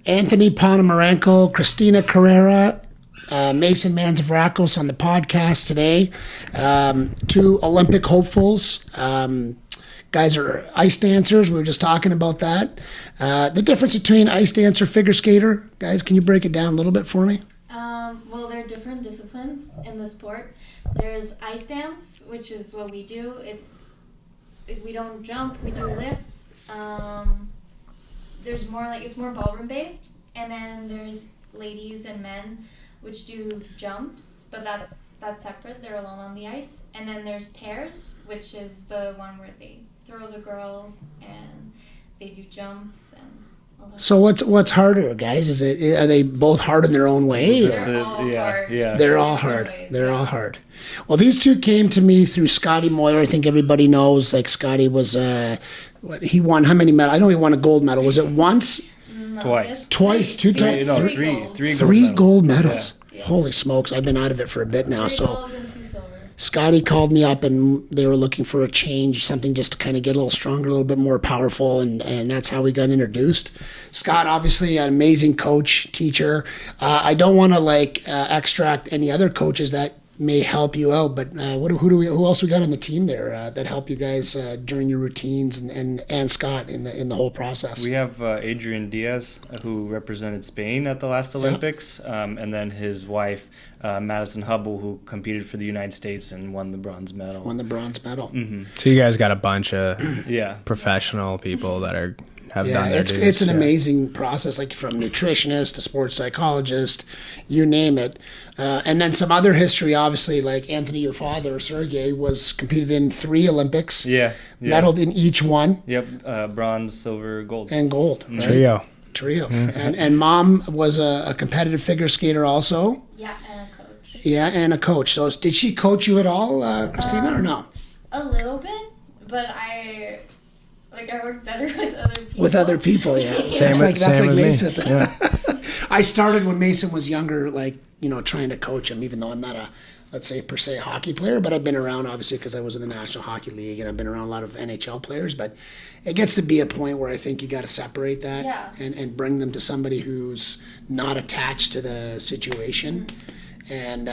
Anthony Ponomarenko, Christina Carreira, Mason Manzavrakos on the podcast today. Two Olympic hopefuls. Guys are ice dancers. We were just talking about that. The difference between ice dancer, figure skater. Guys, can you break it down a little bit for me? Well, there are different disciplines in the sport. There's ice dance, which is what we do. We don't jump, we do lifts. There's more it's more ballroom based. And then there's ladies and men, which do jumps, but that's separate. They're alone on the ice. And then there's pairs, which is the one where they throw the girls and they do jumps and all that. So what's harder, guys? Are they both hard in their own way? They're all hard. Yeah. They're all hard. They're all hard. Well, these two came to me through Scotty Moyer. I think everybody knows. Like Scotty was, he won how many medals? I know he won a gold medal. Was it once? No, Twice, two times. Three gold medals. Yeah. Holy smokes! I've been out of it for a bit now. 3 golds and 2 silver. Scotty called me up and they were looking for a change, something just to kind of get a little stronger, a little bit more powerful, and that's how we got introduced. Scott, obviously an amazing coach, teacher. I don't want to extract any other coaches that may help you out, but who else we got on the team there that help you guys during your routines and Scott in the whole process? We have Adrian Diaz, who represented Spain at the last Olympics, and then his wife Madison Hubble, who competed for the United States and won the bronze medal. Mm-hmm. So you guys got a bunch of professional people that have done their dues. It's an amazing process, like from nutritionist to sports psychologist, you name it. And then some other history, obviously, like Anthony, your father, Sergey, was competed in 3 Olympics. Yeah. Medaled in each one. Yep, bronze, silver, gold. And gold. Right? Trio. And Mom was a competitive figure skater also. Yeah, and a coach. Yeah, and a coach. So did she coach you at all, Christina, or no? A little bit, but I work better with other people. With other people, yeah. Same with Mason. Me. Yeah. I started when Mason was younger, trying to coach him, even though I'm not a, let's say, per se, hockey player, but I've been around, obviously, because I was in the National Hockey League, and I've been around a lot of NHL players, but it gets to be a point where I think you got to separate that and bring them to somebody who's not attached to the situation. And,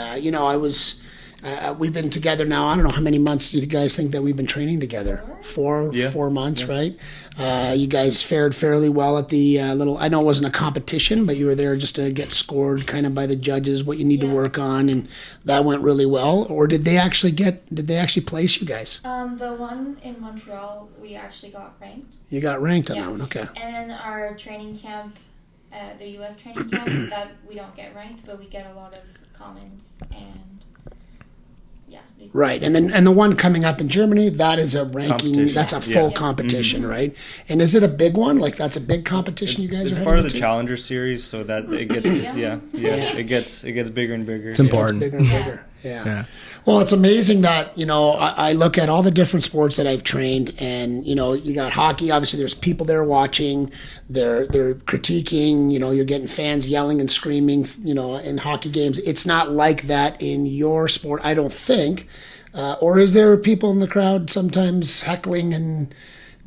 we've been together now. I don't know how many months do you guys think that we've been training together? 4 months, right? You guys fared fairly well at the I know it wasn't a competition, but you were there just to get scored kind of by the judges what you need to work on, and that went really well. Or did they actually place you guys? The one in Montreal, we actually got ranked. You got ranked on that one, okay. And then our training camp, the U.S. training camp, that we don't get ranked, but we get a lot of comments and. Right, and the one coming up in Germany, that is a ranking. That's a full competition, right? And is it a big one? Like that's a big competition you guys are heading into? It's part of the Challenger Series, so that it gets it gets bigger and bigger. It's important. Bigger and bigger. Yeah. Well, it's amazing that, I look at all the different sports that I've trained, and, you got hockey. Obviously, there's people there watching. They're critiquing. You're getting fans yelling and screaming, in hockey games. It's not like that in your sport, I don't think. Or is there people in the crowd sometimes heckling and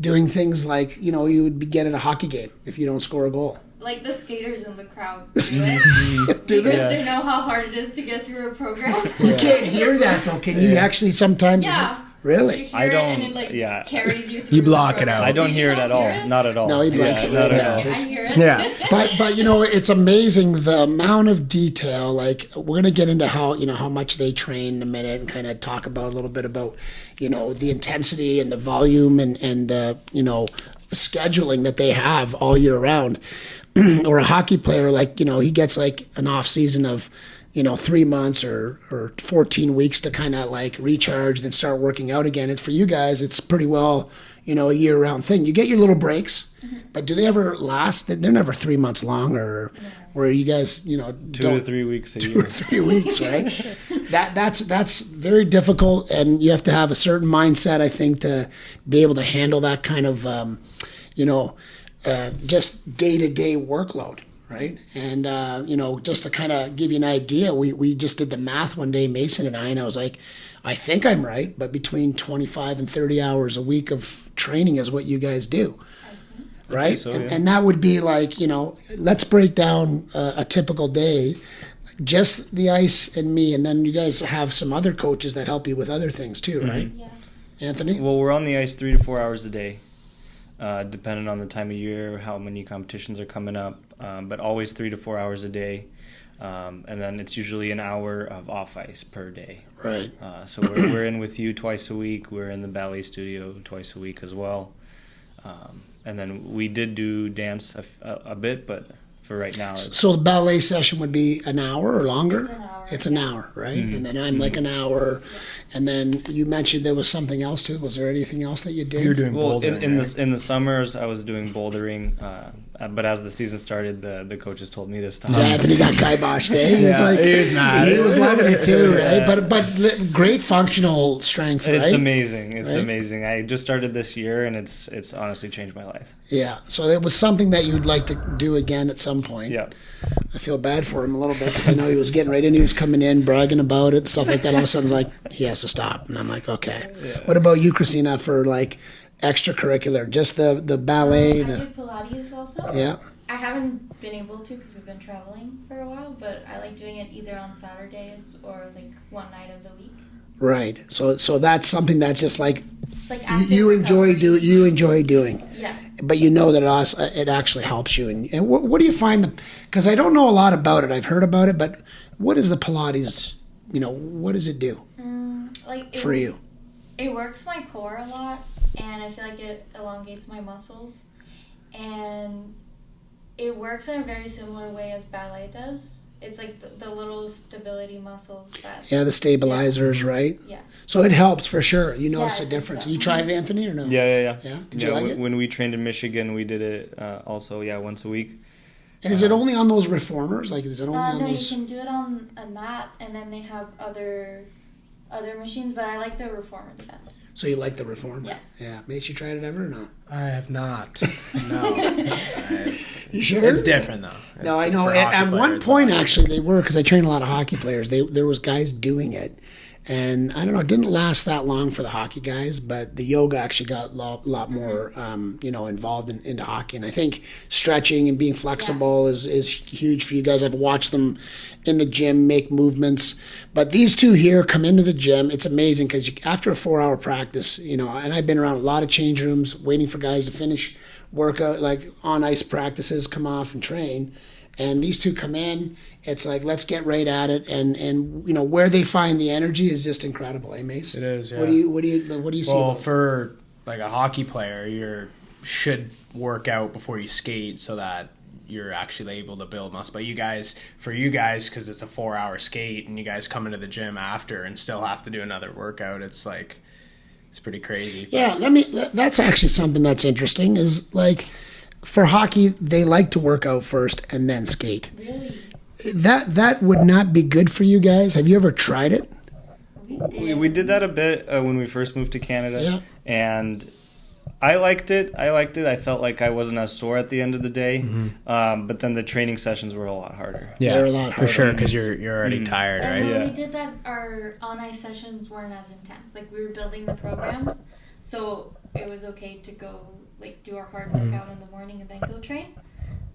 doing things like, you would get at a hockey game if you don't score a goal? Like the skaters in the crowd do it. Do they? Because they know how hard it is to get through a program. You can't hear that, though. Can you actually sometimes? Yeah. Really? I don't. And it, carries you through. You block it out. I don't hear it at all. Not at all. No, he blocks it right out. I hear it. Yeah. But it's amazing the amount of detail. Like we're gonna get into how much they train in a minute and kind of talk about a little bit about the intensity and the volume and the scheduling that they have all year round. Or a hockey player, he gets an off season of 3 months or 14 weeks to kind of recharge, then start working out again. It's for you guys, it's pretty well, a year round thing. You get your little breaks, but do they ever last? They're never 3 months long, or where you guys, 2 to 3 weeks a year. 2 or 3 weeks, right? That's very difficult, and you have to have a certain mindset, I think, to be able to handle that kind of, just day-to-day workload. Right. And, just to kind of give you an idea, we just did the math one day, Mason and I was like, I think I'm right, but between 25 and 30 hours a week of training is what you guys do. right? so, yeah. And that would be like, let's break down a typical day, just the ice and me, and then you guys have some other coaches that help you with other things too, right? Yeah. Anthony? Well, we're on the ice 3 to 4 hours a day, depending on the time of year, how many competitions are coming up, but always 3 to 4 hours a day. And then it's usually an hour of off ice per day. Right. So we're in with you twice a week. We're in the ballet studio twice a week as well. And then we did do dance a bit, but for right now. So the ballet session would be an hour or longer? It's an hour. It's an hour, right? And then I'm like an hour. And then you mentioned there was something else too. Was there anything else that you did? You're doing bouldering. In the summers, I was doing bouldering. But as the season started, the coaches told me this time. Yeah, Anthony got kiboshed. Eh? He was like, he was mad. He was loving it too, right? But great functional strength, right? It's amazing. It's Right? amazing. I just started this year, and it's honestly changed my life. Yeah. So it was something that you'd like to do again at some point. Yeah. I feel bad for him a little bit because I know he was getting right in. He was coming in, bragging about it, stuff like that. All of a sudden, it's like, he has to stop. And I'm like, okay. Yeah. What about you, Christina, for like extracurricular? Just the ballet? I do Pilates also. Yeah. I haven't been able to because we've been traveling for a while, but I like doing it either on Saturdays or like one night of the week. Right. So that's something that's just like It's like active you enjoy recovery. doing. Yeah. But you know that it actually helps you. And what do you find? Because I don't know a lot about it. I've heard about it, but what is the Pilates? What does it do for you? It works my core a lot, and I feel like it elongates my muscles, and it works in a very similar way as ballet does. It's like the little stability muscles that. Yeah, the stabilizers, right? Yeah. So it helps for sure. You notice I a think difference. so. You tried it, Anthony, or no? Yeah. Yeah? Did you like it? When we trained in Michigan, we did it also, once a week. And is it only on those reformers? Like, is it only on No, those? you can do it on a mat, and then they have other machines, but I like the reformer the best. So you like the reformer? Yeah. Yeah. Mace, you tried it ever or no? I have not. No. You sure? It's different though. No, It's I know. for hockey At one players, point, actually, they were, because I train a lot of hockey players. There was guys doing it, and I don't know. It didn't last that long for the hockey guys, but the yoga actually got a lot more, involved into hockey. And I think stretching and being flexible is huge for you guys. I've watched them in the gym make movements, but these two here come into the gym. It's amazing because after a 4-hour practice, and I've been around a lot of change rooms waiting for guys to finish workout, like on ice practices, come off and train. And these two come in, it's like, let's get right at it. And where they find the energy is just incredible, eh, Mace? It is, yeah. What do you see? Well, about for like a hockey player, you should work out before you skate so that you're actually able to build muscle. But you guys, because it's a 4-hour skate and you guys come into the gym after and still have to do another workout, it's like, it's pretty crazy. Yeah, that's actually something that's interesting is like for hockey, they like to work out first and then skate. Really? That would not be good for you guys. Have you ever tried it? We did that a bit when we first moved to Canada. Yeah. And I liked it. I felt like I wasn't as sore at the end of the day. But then the training sessions were a lot harder. Yeah, They're a lot for harder. sure, because you're already tired, And right? when Yeah. we did that, our on-ice sessions weren't as intense. Like, we were building the programs, so it was okay to go, like, do our hard workout in the morning and then go train.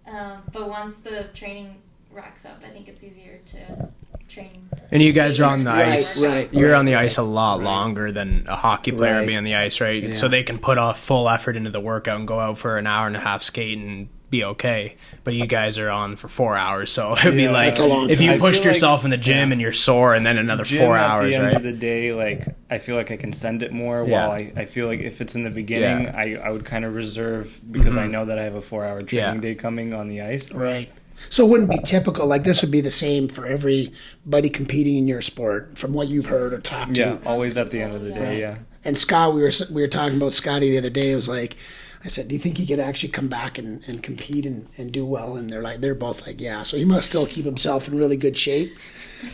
But once the training racks up, I think it's easier to train. And you guys are on the Right, ice. right. You're on the ice a lot longer than a hockey player Right. be on the ice, right? Yeah. So they can put a full effort into the workout and go out for an hour and a half skate and be okay. But you guys are on for 4 hours, so it'd be Yeah, like that's a long if time. you I pushed feel like- yourself in the gym and you're sore, and then another Gym 4 at hours, the end right? of the day, like I feel like I can send it more. Yeah. While I feel like if it's in the beginning, I would kind of reserve because I know that I have a 4-hour training day coming on the ice. Right. So it wouldn't be typical. Like this would be the same for everybody competing in your sport, from what you've heard or talked Yeah, to. always at the end of the day. Yeah. And Scott, we were talking about Scotty the other day. It was like, I said, do you think he could actually come back and compete and do well? And they're both like, yeah. So he must still keep himself in really good shape.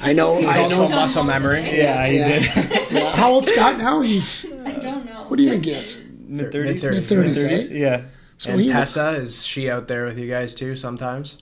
I know. He's I also know. muscle memory. Yeah, he did. Yeah. How old's Scott now? He's. I don't know. What do you think he is? Mid-30s. Mid-30s, eh? Yeah. So And he. Tessa, is she out there with you guys too sometimes?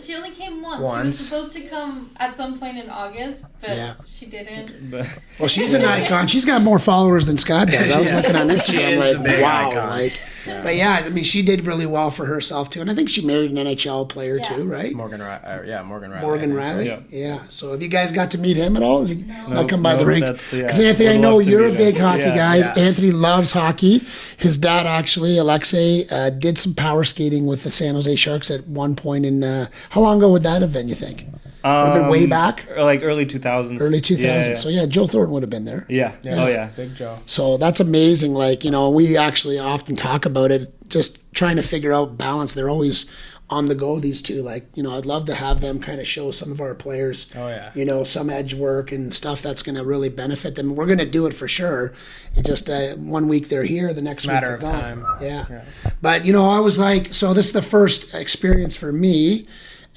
She only came once. She Once. was supposed to come at some point in August, but Yeah. she didn't. But Well, she's an icon. She's got more followers than Scott does. I was Yeah. looking on She Instagram, is a like, big wow, icon. like. But yeah, I mean, she did really well for herself too, and I think she married an NHL player Yeah. too, right? Morgan Riley. Morgan Riley. Yeah. Yeah. So have you guys got to meet him at all? Has he not come by the no, rink? that's- yeah. Because Anthony, I Would know love to you're a meet big him. hockey Yeah. guy. Yeah. Anthony loves hockey. His dad actually, Alexei, did some power skating with the San Jose Sharks at one point. In how long ago would that have been? You think? Would have been way back, like early 2000s. early 2000s. Yeah, So yeah, Joe Thornton would have been there. yeah. Oh yeah. Big Joe. So that's amazing. Like, we actually often talk about it, just trying to figure out balance. They're always on the go, these two. Like, I'd love to have them kind of show some of our players, Oh, yeah. some edge work and stuff that's going to really benefit them. We're going to do it for sure. It's just 1 week they're here, the next Matter week of they're gone. time. Yeah. Yeah. But, I was like, so this is the first experience for me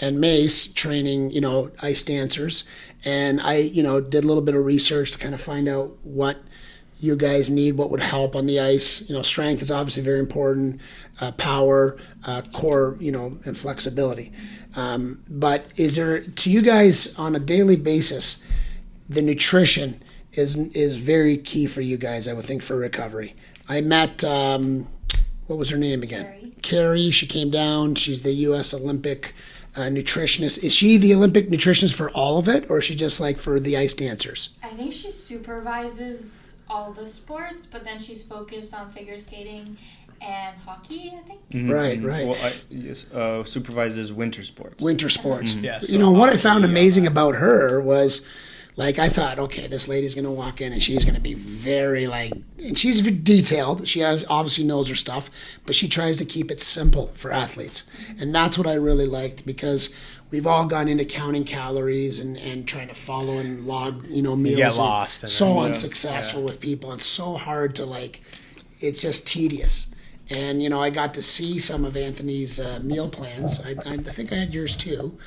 and Mace training, ice dancers. And I, did a little bit of research to kind of find out what you guys need, what would help on the ice. Strength is obviously very important, power, core, and flexibility. But is there, to you guys on a daily basis, the nutrition is very key for you guys, I would think, for recovery. I met, what was her name again? Carrie. She came down. She's the U.S. Olympic nutritionist. Is she the Olympic nutritionist for all of it, or is she just like for the ice dancers? I think she supervises all the sports, but then she's focused on figure skating and hockey, I think. Mhm, Right, mhm. right. Well, yes, supervises winter sports. Winter sports. Yes. What I found amazing about her was, like, I thought, okay, this lady's going to walk in and she's going to be very, and she's detailed. She obviously knows her stuff, but she tries to keep it simple for athletes. And that's what I really liked, because we've all gone into counting calories and trying to follow and log, meals. get and lost in so it. unsuccessful with people. It's so hard to, it's just tedious. And, I got to see some of Anthony's meal plans. I think I had yours too.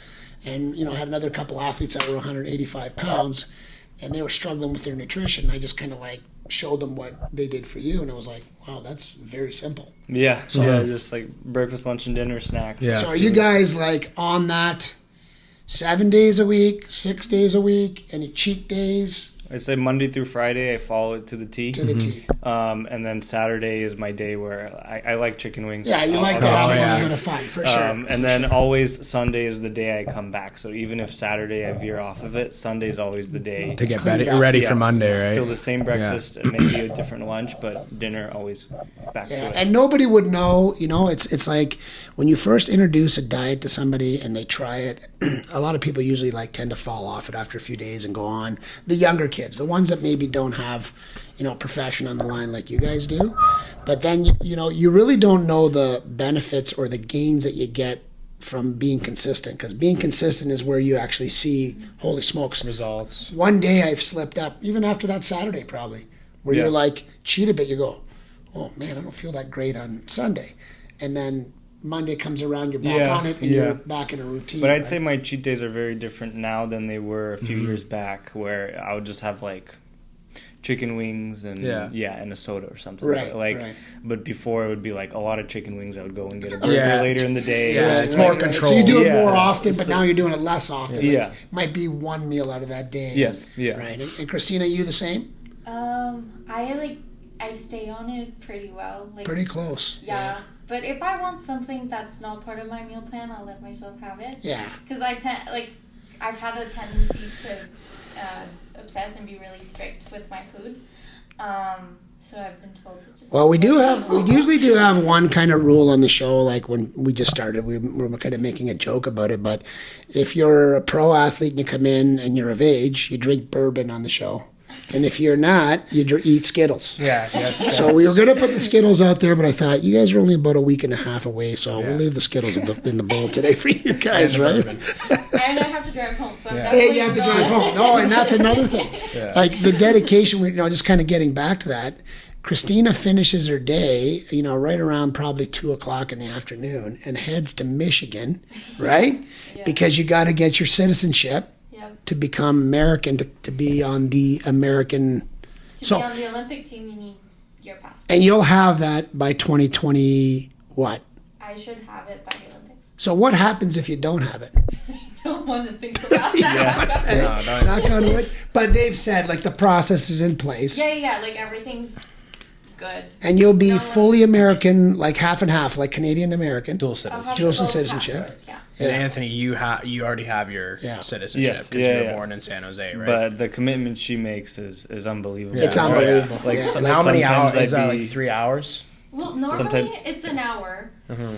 And, I had another couple athletes that were 185 pounds, and they were struggling with their nutrition. I just kind of showed them what they did for you, and I was like, wow, that's very simple. Yeah. Yeah. Just like breakfast, lunch, and dinner snacks. Yeah. So are you guys on that 7 days a week, 6 days a week, any cheat days? I'd say Monday through Friday, I follow it to the T. To the T. And then Saturday is my day where I like chicken wings. Yeah, you like to have a little bit of fun, for sure. And then always Sunday is the day I come back. So even if Saturday I veer off of it, Sunday is always the day. To get Clean ready, up. ready Yeah, for Monday, right? Still the same breakfast, and maybe a different lunch, but dinner always back to Yeah, it. and nobody would know. It's like when you first introduce a diet to somebody and they try it. A lot of people usually tend to fall off it after a few days and go on. The younger kids, the ones that maybe don't have, profession on the line like you guys do, but then you really don't know the benefits or the gains that you get from being consistent. Because being consistent is where you actually see, holy smokes, Results. one day I've slipped up, even after that Saturday probably, where Yeah. you're cheat a bit, you go, oh man, I don't feel that great on Sunday. And then Monday comes around, you're back on it, and you're back in a routine. But I'd right? say my cheat days are very different now than they were a few years back, where I would just have chicken wings and and a soda or something. Right, right. But before it would be a lot of chicken wings. I would go and get a burger later in the day. Yeah, it's more controlled. So you do it Yeah. more often, but now you're doing it less often. Yeah. Might be one meal out of that day. Yes, yeah. Right. And Christina, you the same? I stay on it pretty well. Pretty close. Yeah. But if I want something that's not part of my meal plan, I'll let myself have it. Yeah. Because I've had a tendency to obsess and be really strict with my food. So I've been told to just. Well, we usually do have one kind of rule on the show. Like when we just started, we were kind of making a joke about it. But if you're a pro athlete and you come in and you're of age, you drink bourbon on the show. And if you're not, you eat Skittles. Yeah, yes. So we were going to put the Skittles out there, but I thought you guys are only about a week and a half away, so we'll leave the Skittles in the bowl today for you guys, right? And I have to drive home, so Yeah. Yeah, you have to drive home. No, and that's another thing. Yeah. The dedication, just kind of getting back to that. Christina finishes her day, right around probably 2:00 in the afternoon and heads to Michigan, right? Yeah. Because you got to get your citizenship to become American, to be on the American. To be on the Olympic team, you need your passport. And you'll have that by 2020, what? I should have it by the Olympics. So what happens if you don't have it? Don't want to think about that. No, Knock on wood. But they've said like the process is in place, Yeah, like everything's good. and you'll be No fully American, like half and half, like Canadian American. dual I'll citizenship. have Dual both citizenship. passports, yeah. And Anthony, you already have your Yeah. citizenship Yes, because yeah, you were yeah. born in San Jose, right? But the commitment she makes is unbelievable. It's unbelievable. Like, Yeah. so- And how many sometimes hours? Is I'd that be- like 3 hours? Well, normally Sometime- it's an hour,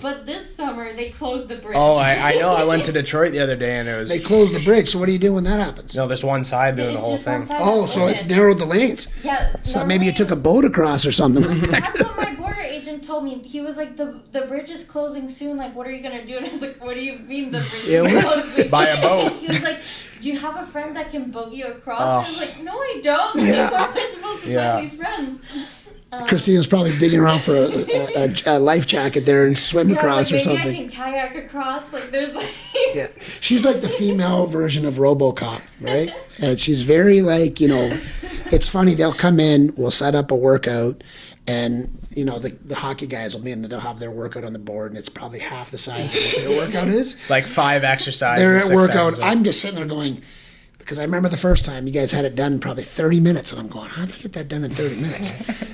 but this summer they closed the bridge. Oh, I know. I went to Detroit the other day and it was They close the bridge. So what do you do when that happens? no, there's one side doing the It's whole just one thing. side Oh, that's so it's open. narrowed the lanes. Yeah. So maybe you took a boat across or something like that. That's what my border agent told me. He was like, the bridge is closing soon. Like, what are you going to do? And I was like, what do you mean the bridge Yeah, is closing? Buy a boat. He was like, do you have a friend that can boat you across? Oh. I was like, no, I don't. Yeah. Where am I supposed to Yeah. find these friends? Christina's probably digging around for a life jacket there and swim Yeah, across like, or maybe something. I can kayak across. Like, there's like... Yeah, she's like the female version of RoboCop, right? And she's very like, it's funny. They'll come in, we'll set up a workout, and the hockey guys will be in. They'll have their workout on the board, and it's probably half the size of what their workout is. Like 5 exercises. They're at 6 workout. exercises. I'm just sitting there going, because I remember the first time you guys had it done in probably 30 minutes, and I'm going, how did they get that done in 30 minutes?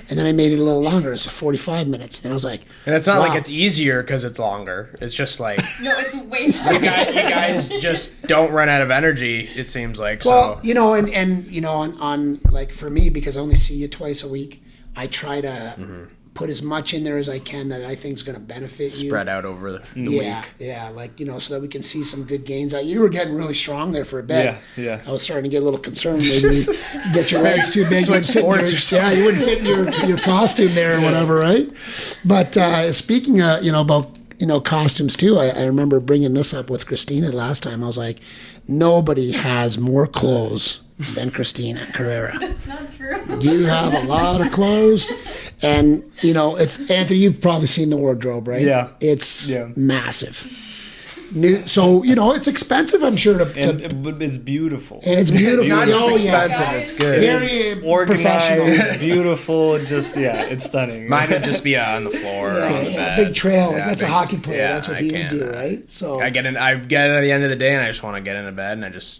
And then I made it a little longer. It's 45 minutes. And I was like, And it's not wow. like it's easier because it's longer. It's just like No, it's way you harder. guys just don't run out of energy. It seems like Well, so. on like for me, because I only see you twice a week, I try to put as much in there as I can that I think is going to benefit you. Spread out over the Yeah, week. yeah, like so that we can see some good gains. You were getting really strong there for a bit. Yeah. I was starting to get a little concerned. Maybe get your legs too big. Switch You wouldn't fit in sports or your- something. Yeah, you wouldn't fit in your costume there or whatever, right? But speaking of about costumes too, I remember bringing this up with Christina last time. I was like, nobody has more clothes than Christina Carreira. That's not true. You have a lot of clothes, and it's Anthony. You've probably seen the wardrobe, right? Yeah. It's Yeah. massive. So it's expensive, I'm sure. But it's beautiful. And it's beautiful. Not just Oh, yeah. expensive, it's good. Very professional. Organized, beautiful, just it's stunning. Mine would just be on the floor or on the bed. Big trail. Yeah, That's a big- hockey player. yeah, That's what I he would can't, do, right? So I get it at the end of the day, and I just want to get into bed, and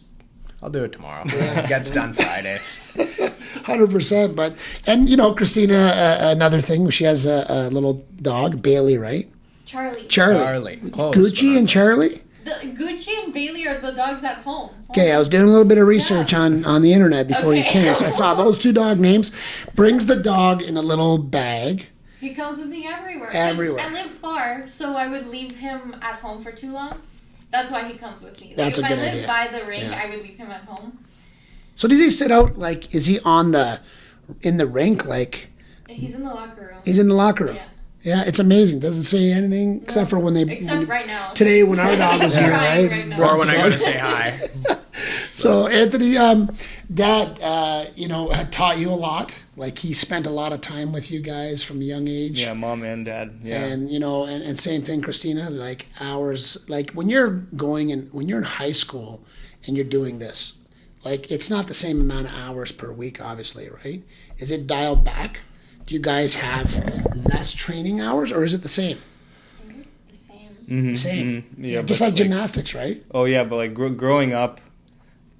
I'll do it tomorrow. It gets done Friday. 100%. But Christina, another thing, she has a little dog, Bailey, right? Charlie. Charlie, close, Gucci but and Charlie. The Gucci and Bailey are the dogs at home. Okay, I was doing a little bit of research on the internet before you Okay. came, so I saw those two dog names. Brings the dog in a little bag. He comes with me everywhere. 'Cause Everywhere. I live far, so I would leave him at home for too long. That's why he comes with me. Like, That's if a good I lived idea. by the rink, Yeah. I would leave him at home. So does he sit out is he in the rink He's in the locker room. he's in the locker room? Yeah. Yeah, it's amazing. Doesn't say anything except for when they Except right now. today when our dog was here, Crying right? right now. Brought or when the I go dog. to say hi. So Anthony, Dad, had taught you a lot. Like he spent a lot of time with you guys from a young age. Yeah, mom and dad. Yeah. And and same thing, Christina. Like hours, like when you're when you're in high school and you're doing this, like it's not the same amount of hours per week, obviously, right? Is it dialed back? Do you guys have less training hours, or is it the same? The same. Mhm, Same. mhm. Yeah, but just like gymnastics, right? Oh yeah, but like growing up,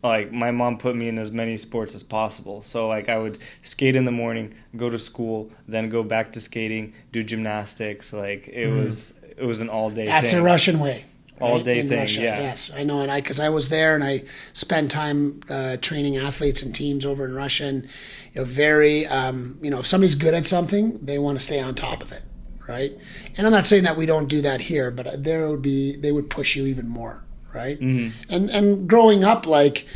like my mom put me in as many sports as possible. So like I would skate in the morning, go to school, then go back to skating, do gymnastics. Like it was an all day. That's thing. the Russian way. All right? day In thing, Russia, yeah. Yes, I know, and because I was there and I spent time training athletes and teams over in Russia, and very, if somebody's good at something, they want to stay on top of it, right? And I'm not saying that we don't do that here, but they would push you even more, right? Mm-hmm. And growing up, like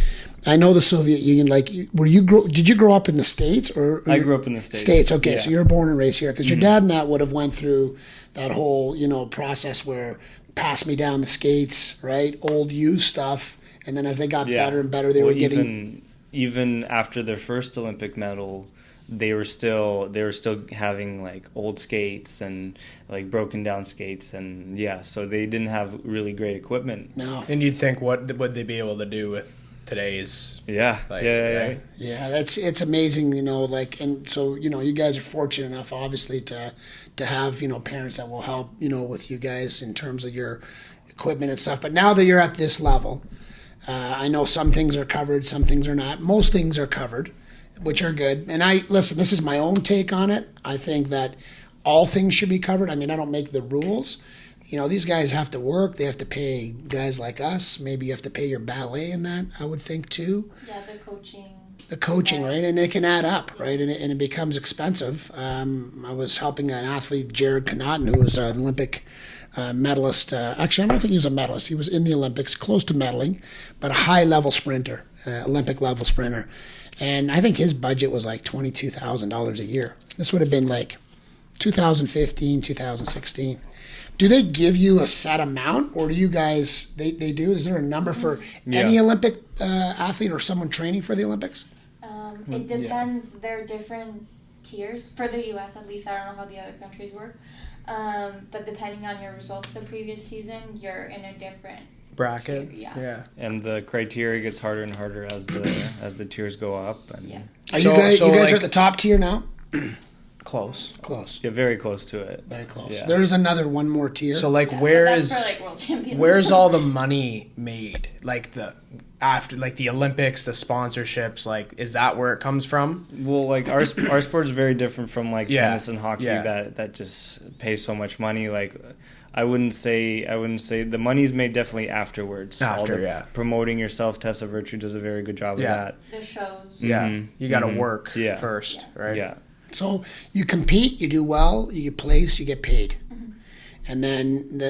I know the Soviet Union, like did you grow up in the States or I grew up in the States. States, okay, Yeah. Mm-hmm. so you're born and raised here because your dad and that would have went through that whole process where pass me down the skates, right? Old used stuff, and then as they got better and better, they were getting even after their first Olympic medal, they were still having like old skates and like broken down skates, and so they didn't have really great equipment. no. And you'd think, what would they be able to do today's. Yeah, Like, yeah. right? Yeah, it's amazing, like, and so, you guys are fortunate enough, obviously, to have, parents that will help, with you guys in terms of your equipment and stuff. But now that you're at this level, I know some things are covered, some things are not. Most things are covered, which are good. And listen, this is my own take on it. I think that all things should be covered. I mean, I don't make the rules. These guys have to work. They have to pay guys like us. Maybe you have to pay your ballet in that, I would think, too. Yeah, the coaching. Right? And it can add up, right? And it becomes expensive. I was helping an athlete, Jared Connaughton, who was an Olympic medalist. Actually, I don't think he was a medalist. He was in the Olympics, close to medaling, but a high-level sprinter, Olympic-level sprinter. And I think his budget was like $22,000 a year. This would have been like 2015, 2016. Do they give you a set amount, or do you guys, they do? Is there a number for any Olympic athlete or someone training for the Olympics? It depends. There are different tiers. For the U.S., at least, I don't know how the other countries work. But depending on your results the previous season, you're in a different bracket. tier, Yeah. And the criteria gets harder and harder as the tiers go up. And Yeah. Are you guys like, are at the top tier now? Close. Yeah, very close to it. Very close. Yeah. There's another one more tier. So like, Yeah, where but is that's for, like, world champions. where's all the money made? Like after the Olympics, the sponsorships. Like, is that where it comes from? Well, like our sport is very different from like Yeah. tennis and hockey that just pay so much money. Like I wouldn't say the money's made definitely afterwards. Promoting yourself. Tessa Virtue does a very good job of that. The shows. Yeah, Mhm. you got to Mhm. work Yeah. first, right? Yeah. So you compete, you do well, you get placed, you get paid. Mm-hmm. And then,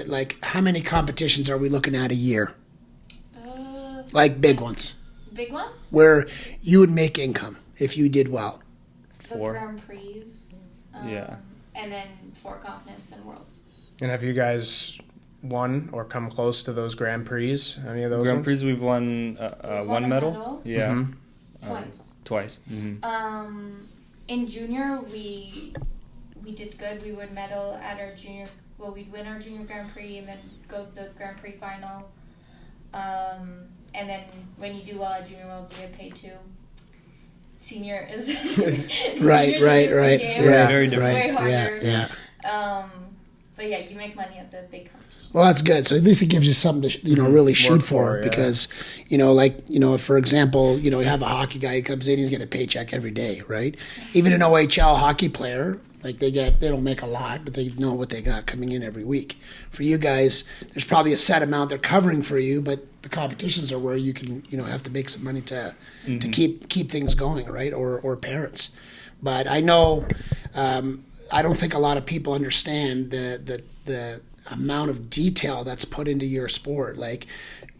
how many competitions are we looking at a year? Like big ones, Big ones? where you would make income if you did well. The 4. Grand Prix. Yeah. And then 4 continents and worlds. And have you guys won or come close to those Grand Prix? Any of those Grand ones? Prix we've won We've one won a medal. Mm-hmm. Yeah. Twice. Twice. Mm-hmm. In junior, we did good. We would medal at our junior. Well, we'd win our junior Grand Prix and then go to the Grand Prix final. And then when you do well at junior worlds, you get paid too. Senior is Right. Yeah, very different. Way harder. Yeah. But yeah, you make money at the big competition. Well, that's good. So at least it gives you something to really shoot Work for, yeah. because for example, you have a hockey guy who comes in, he's getting a paycheck every day, right? Even an OHL hockey player, like they don't make a lot, but they know what they got coming in every week. For you guys, there's probably a set amount they're covering for you, but the competitions are where you can have to make some money to keep things going, right? Or parents. But I know I don't think a lot of people understand the amount of detail that's put into your sport. Like,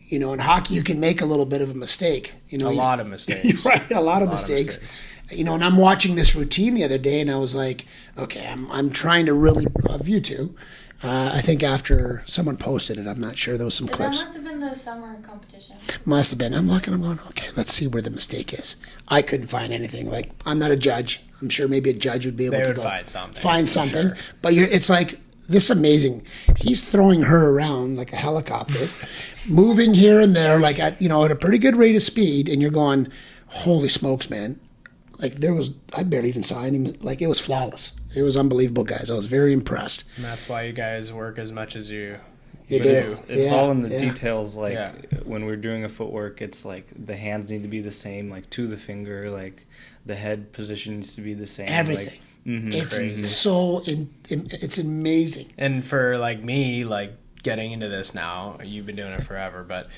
in hockey, you can make a little bit of a mistake. A lot of mistakes. Right, a lot of mistakes. And I'm watching this routine the other day, and I was like, okay, I'm trying to really love you two. I think after someone posted it, I'm not sure, there was some clips. That must have been the summer competition. Must have been. I'm looking, I'm going, okay, let's see where the mistake is. I couldn't find anything. Like, I'm not a judge. I'm sure maybe a judge would be able to find something. Sure. But it's like, this amazing. He's throwing her around like a helicopter, moving here and there, like at a pretty good rate of speed, and you're going, holy smokes, man. Like I barely even saw any, like it was flawless. It was unbelievable, guys. I was very impressed. And that's why you guys work as much as you You But do. it's all in the Yeah. details. Like Yeah. when we're doing a footwork, it's like the hands need to be the same, like to the finger. Like the head position needs to be the same. Everything. Like, mhm. It's Crazy. so it's amazing. And for like me, like getting into this now, you've been doing it forever, but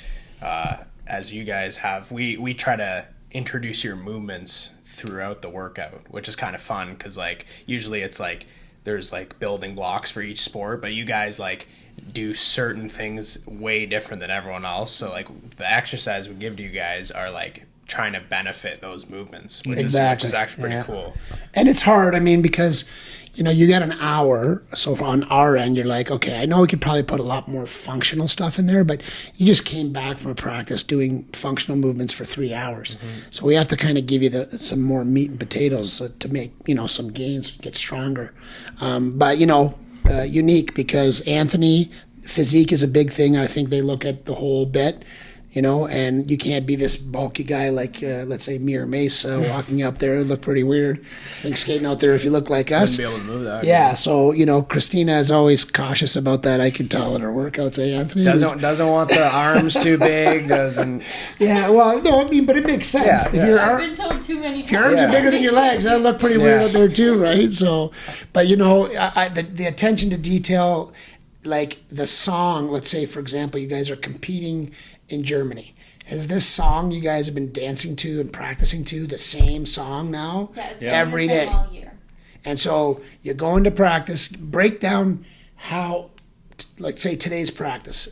as you guys have, we try to introduce your movements throughout the workout, which is kind of fun because like usually it's like there's like building blocks for each sport, but you guys like do certain things way different than everyone else. So like the exercise we give to you guys are like trying to benefit those movements, which is actually pretty Yeah. cool. And it's hard, I mean, because you got an hour, so on our end you're like, okay, I know we could probably put a lot more functional stuff in there, but you just came back from a practice doing functional movements for 3 hours. So we have to kind of give you some more meat and potatoes to make some gains, get stronger. But unique, because Anthony, physique is a big thing. I think they look at the whole bit. and you can't be this bulky guy like, let's say, me or Mace walking up there. It would look pretty weird. I think skating out there if you look like us. Wouldn't be able to move that. Yeah, so, Christina is always cautious about that. I can tell in her workouts, Anthony? Doesn't want the arms too big, doesn't... Yeah, well, no, but it makes sense. Yeah, if yeah. your I've been told too many times. If your arms are bigger than your legs, that'll look pretty weird Yeah. out there too, right? So, but the attention to detail, like the song, let's say, for example, you guys are competing in Germany. Is this song you guys have been dancing to and practicing to the same song now? Yeah, it's every been the day. same all year. And so you go into practice, break down how, like, say, today's practice.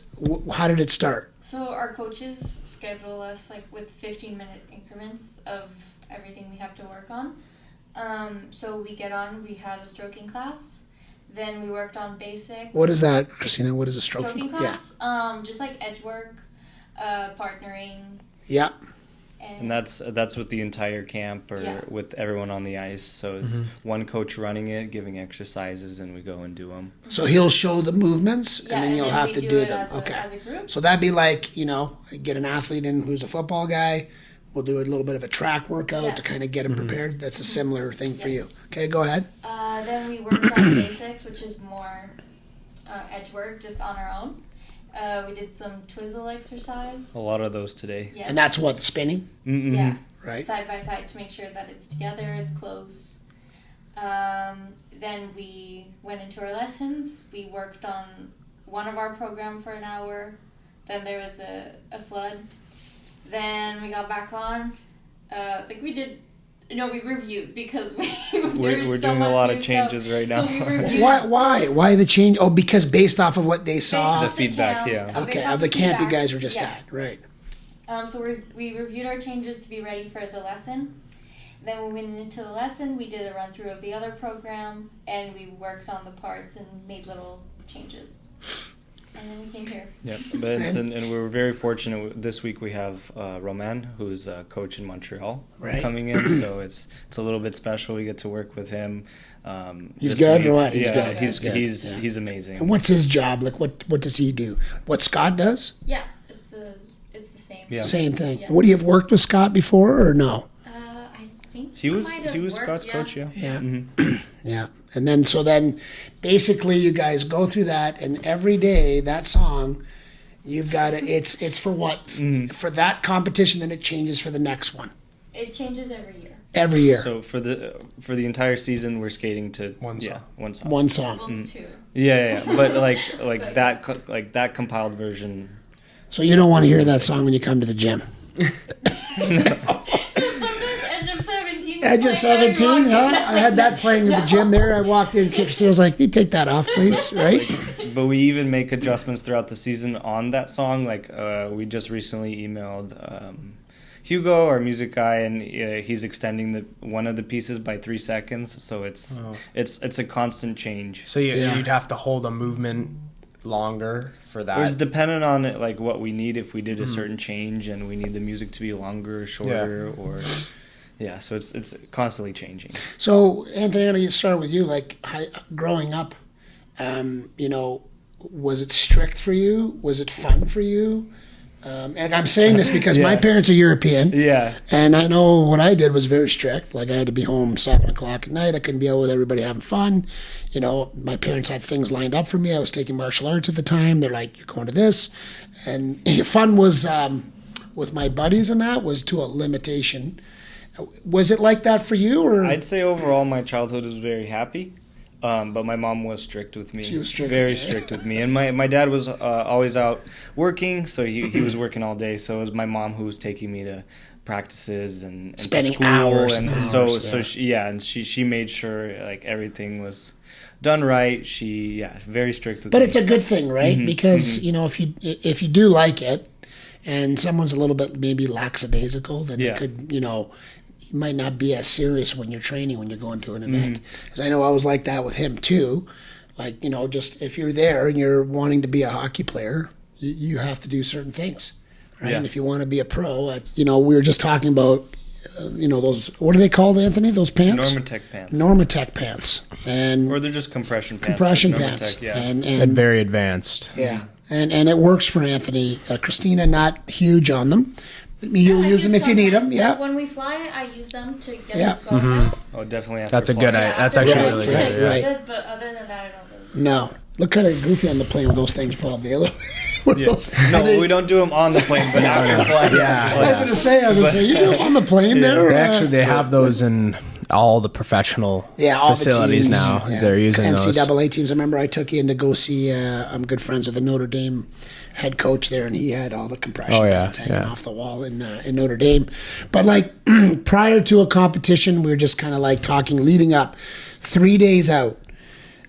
How did it start? So our coaches schedule us like with 15-minute increments of everything we have to work on. So we get on, we had a stroking class. Then we worked on basics. What is that, Christina? What is a Stroking class? Just like edge work, partnering. Yeah. And that's with the entire camp or Yeah. with everyone on the ice. So it's one coach running it, giving exercises, and we go and do them. So he'll show the movements, Yeah, and then you'll have we to do do it them. as Okay. as a group. So that'd be like, get an athlete in who's a football guy. We'll do a little bit of a track workout Yeah. to kind of get him prepared. That's a similar thing for you. Yes. Okay, go ahead. Then we worked on basics, which is more edge work, just on our own. We did some twizzle exercise. A lot of those today. Yes. And that's what, spinning, Mm-mm. Yeah. right? Side by side to make sure that it's together, it's close. Then we went into our lessons. We worked on one of our program for an hour. Then there was a flood. Then we got back on. We reviewed because We're doing a lot of changes right now. So we reviewed Why the change? Oh, because based off of what they saw. The feedback, yeah. Based Okay, off of the camp you feedback, guys were just yeah. at, right? So we reviewed our changes to be ready for the lesson. Then we went into the lesson, we did a run through of the other program, and we worked on the parts and made little changes. And then we came here. Yeah, but and we were very fortunate. This week we have Roman, who's a coach in Montreal, Right. coming in. So it's a little bit special. We get to work with him. He's this good week. or what? He's Yeah, good. He's good. Yeah. He's amazing. And what's his job? Like, what does he do? What Scott does? Yeah, it's the same. Yeah. Same thing. Yeah. Would he have worked with Scott before or no? I think He was might have worked, Scott's coach. Yeah. Yeah. Mhm. Yeah. And then basically you guys go through that, and every day that song, you've got it. It's for what? For that competition, then it changes for the next one. It changes every year. Every year. So for the entire season, we're skating to One song. Yeah, one song. One song. Well, two. Yeah. But that compiled version. So you don't want to hear that song when you come to the gym. Sometimes Edge of 17. Edge of 17, huh? I had that playing in the gym there. I walked in, Christina was like, "You take that off, please," right? But we even make adjustments throughout the season on that song. Like we just recently emailed Hugo, our music guy, and he's extending one of the pieces by 3 seconds. So it's a constant change. So Yeah. you'd have to hold a movement longer for that. It's dependent on it, like what we need. If we did a certain change and we need the music to be longer or shorter, or so it's constantly changing. So Anthony, I'm going to start with you. Like growing up, was it strict for you? Was it fun for you? And I'm saying this because my parents are European. Yeah. And I know what I did was very strict. Like I had to be home 7 o'clock at night. I couldn't be out with everybody having fun. My parents had things lined up for me. I was taking martial arts at the time. They're like, "You're going to this," and fun was with my buddies, and that was to a limitation. Was it like that for you, or I'd say overall my childhood was very happy. But my mom was strict with me. She was strict very with you. strict with me. And my dad was always out working, so he was working all day. So it was my mom who was taking me to practices and Spending to school. hours and and so hours, she made sure like everything was done right. She very strict with But me. it's a good thing, right? Because if you do like it, and someone's a little bit maybe lackadaisical, then it could you might not be as serious when you're training when you're going to an event. Because I know I was like that with him too. Like just if you're there and you're wanting to be a hockey player, you have to do certain things, right? Yeah. And if you want to be a pro, we were just talking about those, what are they called, Anthony? Those pants? Normatec pants. Normatec pants. And Or they're just compression pants. compression but pants. Normatec, yeah. And and very advanced. yeah. and it works for Anthony. Christina, not huge on them. You'll use them if you need them. Yeah. When we fly, I use them to get Yeah. the swelling out. Oh, definitely. That's a good. Yeah, That's after actually flight, really Right, good. Yeah. right. good, but other than that, I don't really. No. Look kind of goofy on the plane with those things, probably. A little. With Yeah. those, No, they- we don't do them on the plane, but after flight. Yeah. I was going to say, you know, on the plane there. They have those in all the professional all facilities the teams, now. yeah. They're using NCAA those. teams. I remember I took you in to go see. I'm good friends with the Notre Dame head coach there, and he had all the compression Oh, yeah, pads hanging yeah. off the wall in Notre Dame. But like prior to a competition, we were just kind of like talking, leading up 3 days out.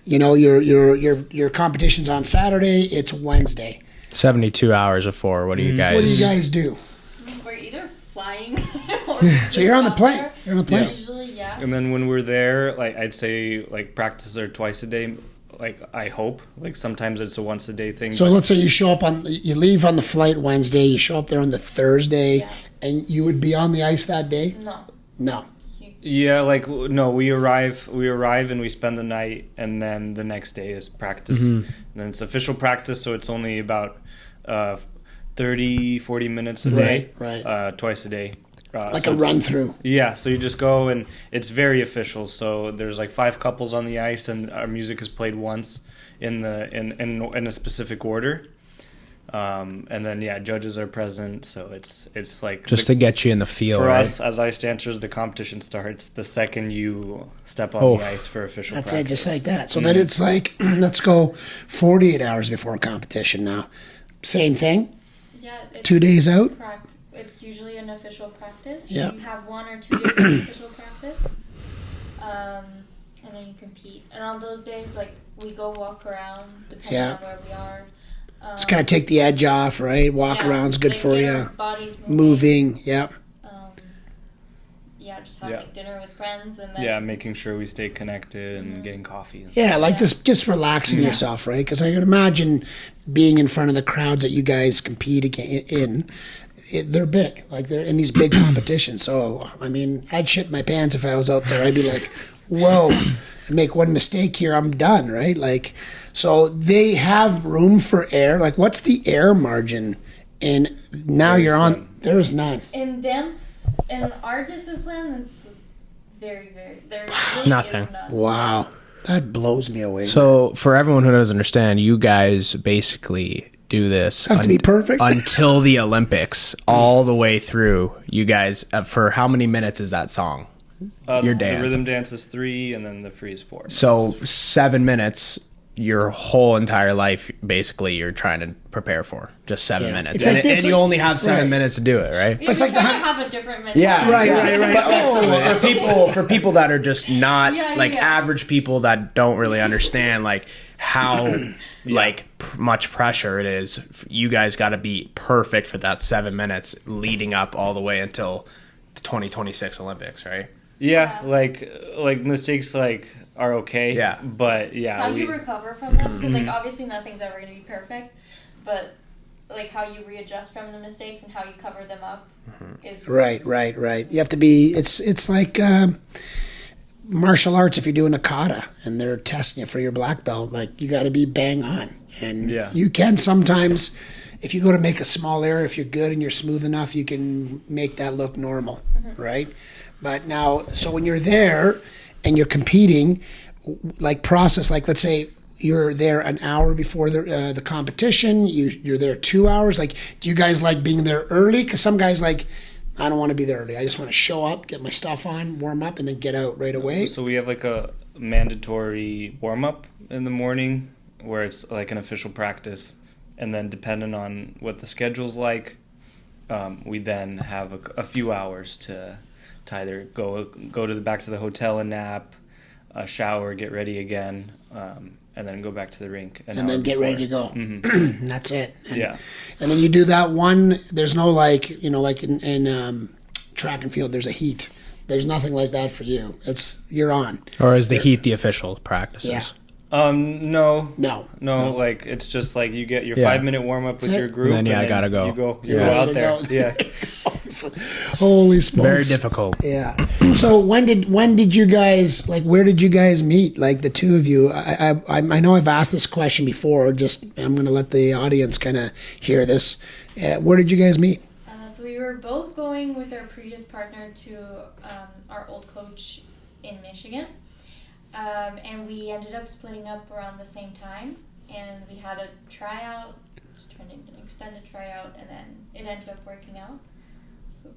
You know, your competition's on Saturday. It's Wednesday. 72 hours before. What do you guys? What do you guys do? We're either flying or So you're on the plane. You're on the plane. Usually, yeah. And then when we're there, like I'd say, like practice are twice a day. Like I hope. Like sometimes it's a once a day thing. So let's say you show up you leave on the flight Wednesday. You show up there on the Thursday, Yeah. and you would be on the ice that day. No. No. Yeah, like no, we arrive and we spend the night, and then the next day is practice. And then it's official practice, so it's only about 30, 40 minutes a day, right. twice a day. Like so a it's- run through. Yeah, so you just go, and it's very official. So there's like 5 couples on the ice, and our music is played once in a specific order. And then judges are present, so it's like Just to get you in the feel, for right? us as ice dancers, the competition starts the second you step on the ice for official That's practice. it, just like that. So then it's like, let's go 48 hours before competition now. Same thing, Yeah. It's 2 days out. It's usually an official practice. Yeah. You have 1 or 2 days of official practice. And then you compete. And on those days, like, we go walk around, depending Yeah. on where we are. It's kind of take the edge off, right? Walk around's good like, for get our you. bodies Moving, yeah. Just have Yeah. like dinner with friends and then Yeah, making sure we stay connected and getting coffee. And Yeah, like just relaxing yourself, right? Because I can imagine being in front of the crowds that you guys compete in. They're big, like they're in these big competitions. So, I mean, I'd shit my pants if I was out there. I'd be like, whoa, I make one mistake here, I'm done, right? Like, so they have room for air. Like, what's the air margin? And now There's you're on, none. there's none. in dance, in our discipline, it's very, there really Nothing. is none. Wow, that blows me away. So for everyone who doesn't understand, you guys basically do this Have to be perfect? until the Olympics, all the way through. You guys, for how many minutes is that song? Your the dance. rhythm dance is 3, and then the free is 4. So 7 minutes, your whole entire life, basically, you're trying to prepare for just 7 Yeah. minutes, It's and, like- and it's you like- only have 7 right. minutes to do it, right? We It's like try the to hi- have a different mentality. Yeah, Right. Oh, for people that are just not Yeah, like yeah. average people that don't really understand like how much pressure it is. You guys got to be perfect for that 7 minutes leading up all the way until the 2026 Olympics, right? Yeah, like mistakes are okay. Yeah. But It's how you recover from them, because like obviously nothing's ever going to be perfect, but like how you readjust from the mistakes and how you cover them up is Right. You have to be. It's like martial arts. If you're doing a kata and they're testing you for your black belt, like you got to be bang on. And Yeah. you can sometimes, if you go to make a small error, if you're good and you're smooth enough, you can make that look normal, right? But now, so when you're there and you're competing, like process, like let's say you're there an hour before the competition, you're there 2 hours. Like, do you guys like being there early? Because some guys like, I don't want to be there early. I just want to show up, get my stuff on, warm up, and then get out right away. So we have like a mandatory warm up in the morning where it's like an official practice, and then depending on what the schedule's like, we then have a few hours to either go back to the hotel and nap, shower, get ready again, and then go back to the rink. And then get ready to go. That's it. And, Yeah. And then you do that one. There's no like in track and field. There's a heat. There's nothing like that for you. You're on. Or is the heat the official practices? Yeah. No. No. Like it's just like you get your Yeah. 5-minute warm up with That's your it. group, And then, you gotta go. You go Yeah. out there. Ready to Yeah. Holy smokes. Very difficult. Yeah. So when did you guys, like, where did you guys meet? Like, the two of you? I know I've asked this question before. Just I'm going to let the audience kind of hear this. Where did you guys meet? So we were both going with our previous partner to our old coach in Michigan, and we ended up splitting up around the same time. And we had a tryout, just turned into an extended tryout, and then it ended up working out. So.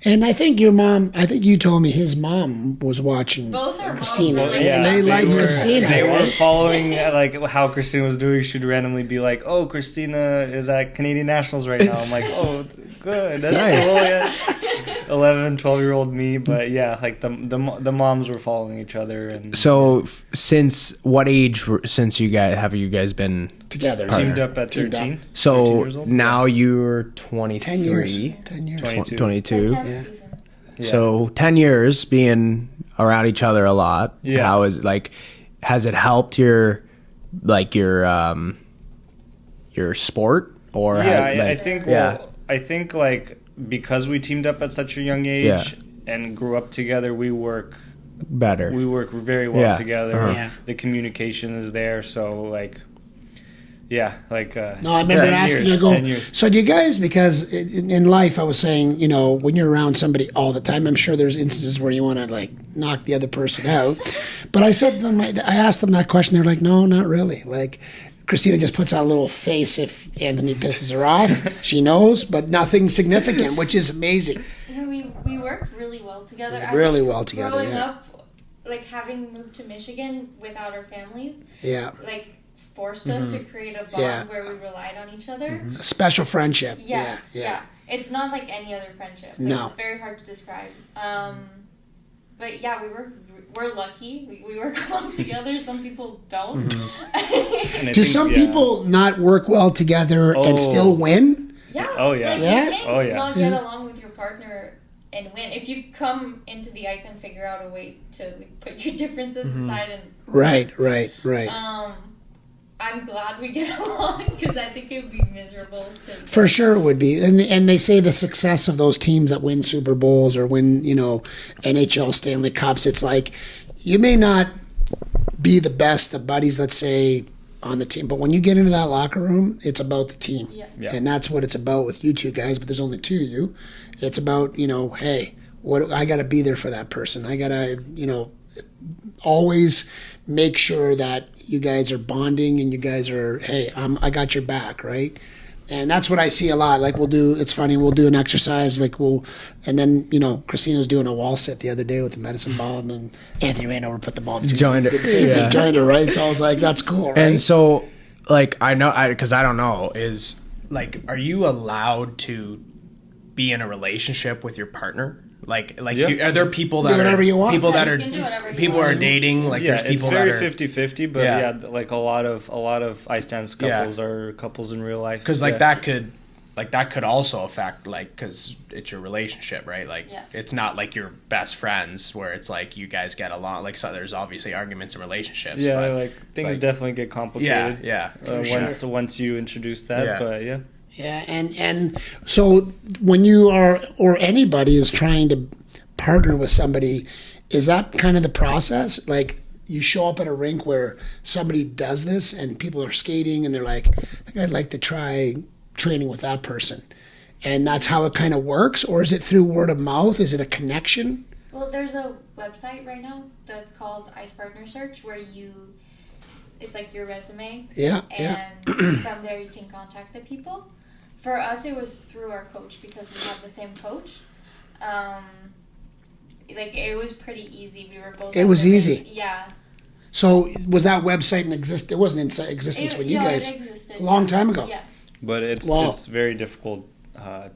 And I think you told me his mom was watching Both our Christina, moms were right? And they liked Christina. They were right? following like how Christina was doing. She'd randomly be like, "Oh, Christina is at Canadian Nationals right now." I'm like, "Oh, good, that's Nice. cool." Yeah. 11, 12-year-old me, but yeah, like the moms were following each other. And So since what age? Since you guys been Together. teamed up at Teamed 13. up. 13 So years old? now you're 23. 10 years. 10 years. 22. 22. The 10th Yeah. season. Yeah. So 10 years being around each other a lot. Yeah. How is like? Has it helped your sport or? Yeah, I think. Yeah. Well, I think like because we teamed up at such a young age Yeah. and grew up together, we work better. very well Yeah. together. Uh-huh. Yeah. The communication is there, so like, yeah, like. No, I remember 10 asking years, you, go, 10 years. so do you guys, because in life I was saying, you know, when you're around somebody all the time, I'm sure there's instances where you want to like knock the other person out. But I said to them, I asked them that question, they're like, no, not really. Like, Christina just puts on a little face if Anthony pisses her off. She knows, but nothing significant, which is amazing. Yeah, we work really well together. Yeah, I really think well together, Growing yeah. up, like having moved to Michigan without our families, Yeah. like forced us to create a bond Yeah. where we relied on each other. A special friendship. Yeah, Yeah. yeah. It's not like any other friendship. Like, No. It's very hard to describe. But yeah, we're lucky. We work well together. Some people don't. And I Do think, some yeah. people not work well together and still win? Yeah. Oh, yeah. Like, Yeah? you can't Oh, yeah. not get along with your partner and win. If you come into the ice and figure out a way to put your differences aside and Right. I'm glad we get along because I think it would be miserable to. For sure it would be. And they say the success of those teams that win Super Bowls or win, you know, NHL Stanley Cups, it's like you may not be the best of buddies, let's say, on the team, but when you get into that locker room, it's about the team. Yeah. Yeah. And that's what it's about with you two guys, but there's only two of you. It's about, you know, hey, I got to be there for that person. I got to, you know, always make sure that you guys are bonding and you guys are, hey, I got your back, right? And that's what I see a lot. Like it's funny, we'll do an exercise, and then, you know, Christina's doing a wall sit the other day with the medicine ball, and then Anthony ran over, put the ball between Joined her. did the same thing, Yeah. joined her, right? So I was like, that's cool, right? And so, like, because I don't know, is like, are you allowed to be in a relationship with your partner? Like, Yeah. are there people that Do whatever are you want. people Yeah, that you are can do whatever you people want. are dating? Like, Yeah, there's people it's very that are 50-50, but Yeah. yeah, like a lot of ice dance couples are couples in real life. because like yeah. that could also affect like because it's your relationship, right? Like, Yeah. it's not like you're best friends where it's like you guys get along. Like, so there's obviously arguments in relationships. Yeah, but, like things like- definitely get complicated. yeah. Once you introduce that, Yeah. but yeah. Yeah, and so when you are, or anybody is trying to partner with somebody, is that kind of the process? Like, you show up at a rink where somebody does this and people are skating and they're like, I think I'd like to try training with that person. And that's how it kind of works? Or is it through word of mouth? Is it a connection? Well, there's a website right now that's called Ice Partner Search where it's like your resume. Yeah, And from there you can contact the people. For us, it was through our coach because we have the same coach. Like, it was pretty easy. We were both. It was easy. Yeah. So was that website in existence? It wasn't in existence when you guys, it existed, a long yeah. time ago. Yeah. But it's Wow. it's very difficult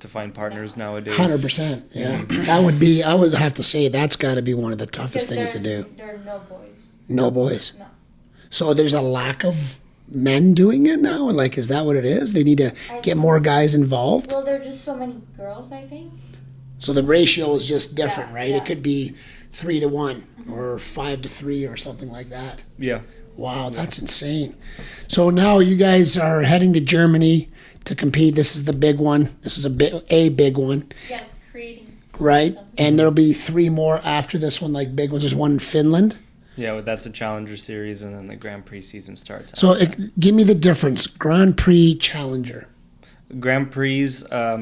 to find partners nowadays. 100%. Yeah. That would be, I would have to say, that's got to be one of the toughest Because things to do. there are no boys. No boys. No. So there's a lack of men doing it now? Like, is that what it is? They need to I get think more guys involved? Well, there are just so many girls, I think. So the ratio is just different, Yeah, right? yeah. It could be 3-1 or 5-3 or something like that. Yeah. Wow, that's insane. So now you guys are heading to Germany to compete. This is the big one. This is a big one. Yeah, it's creating. right? something. And there'll be 3 more after this one, like big ones. There's one in Finland. Yeah, well, that's a Challenger Series, and then the Grand Prix season starts. So after that. give me the difference. Grand Prix, Challenger. Grand Prix,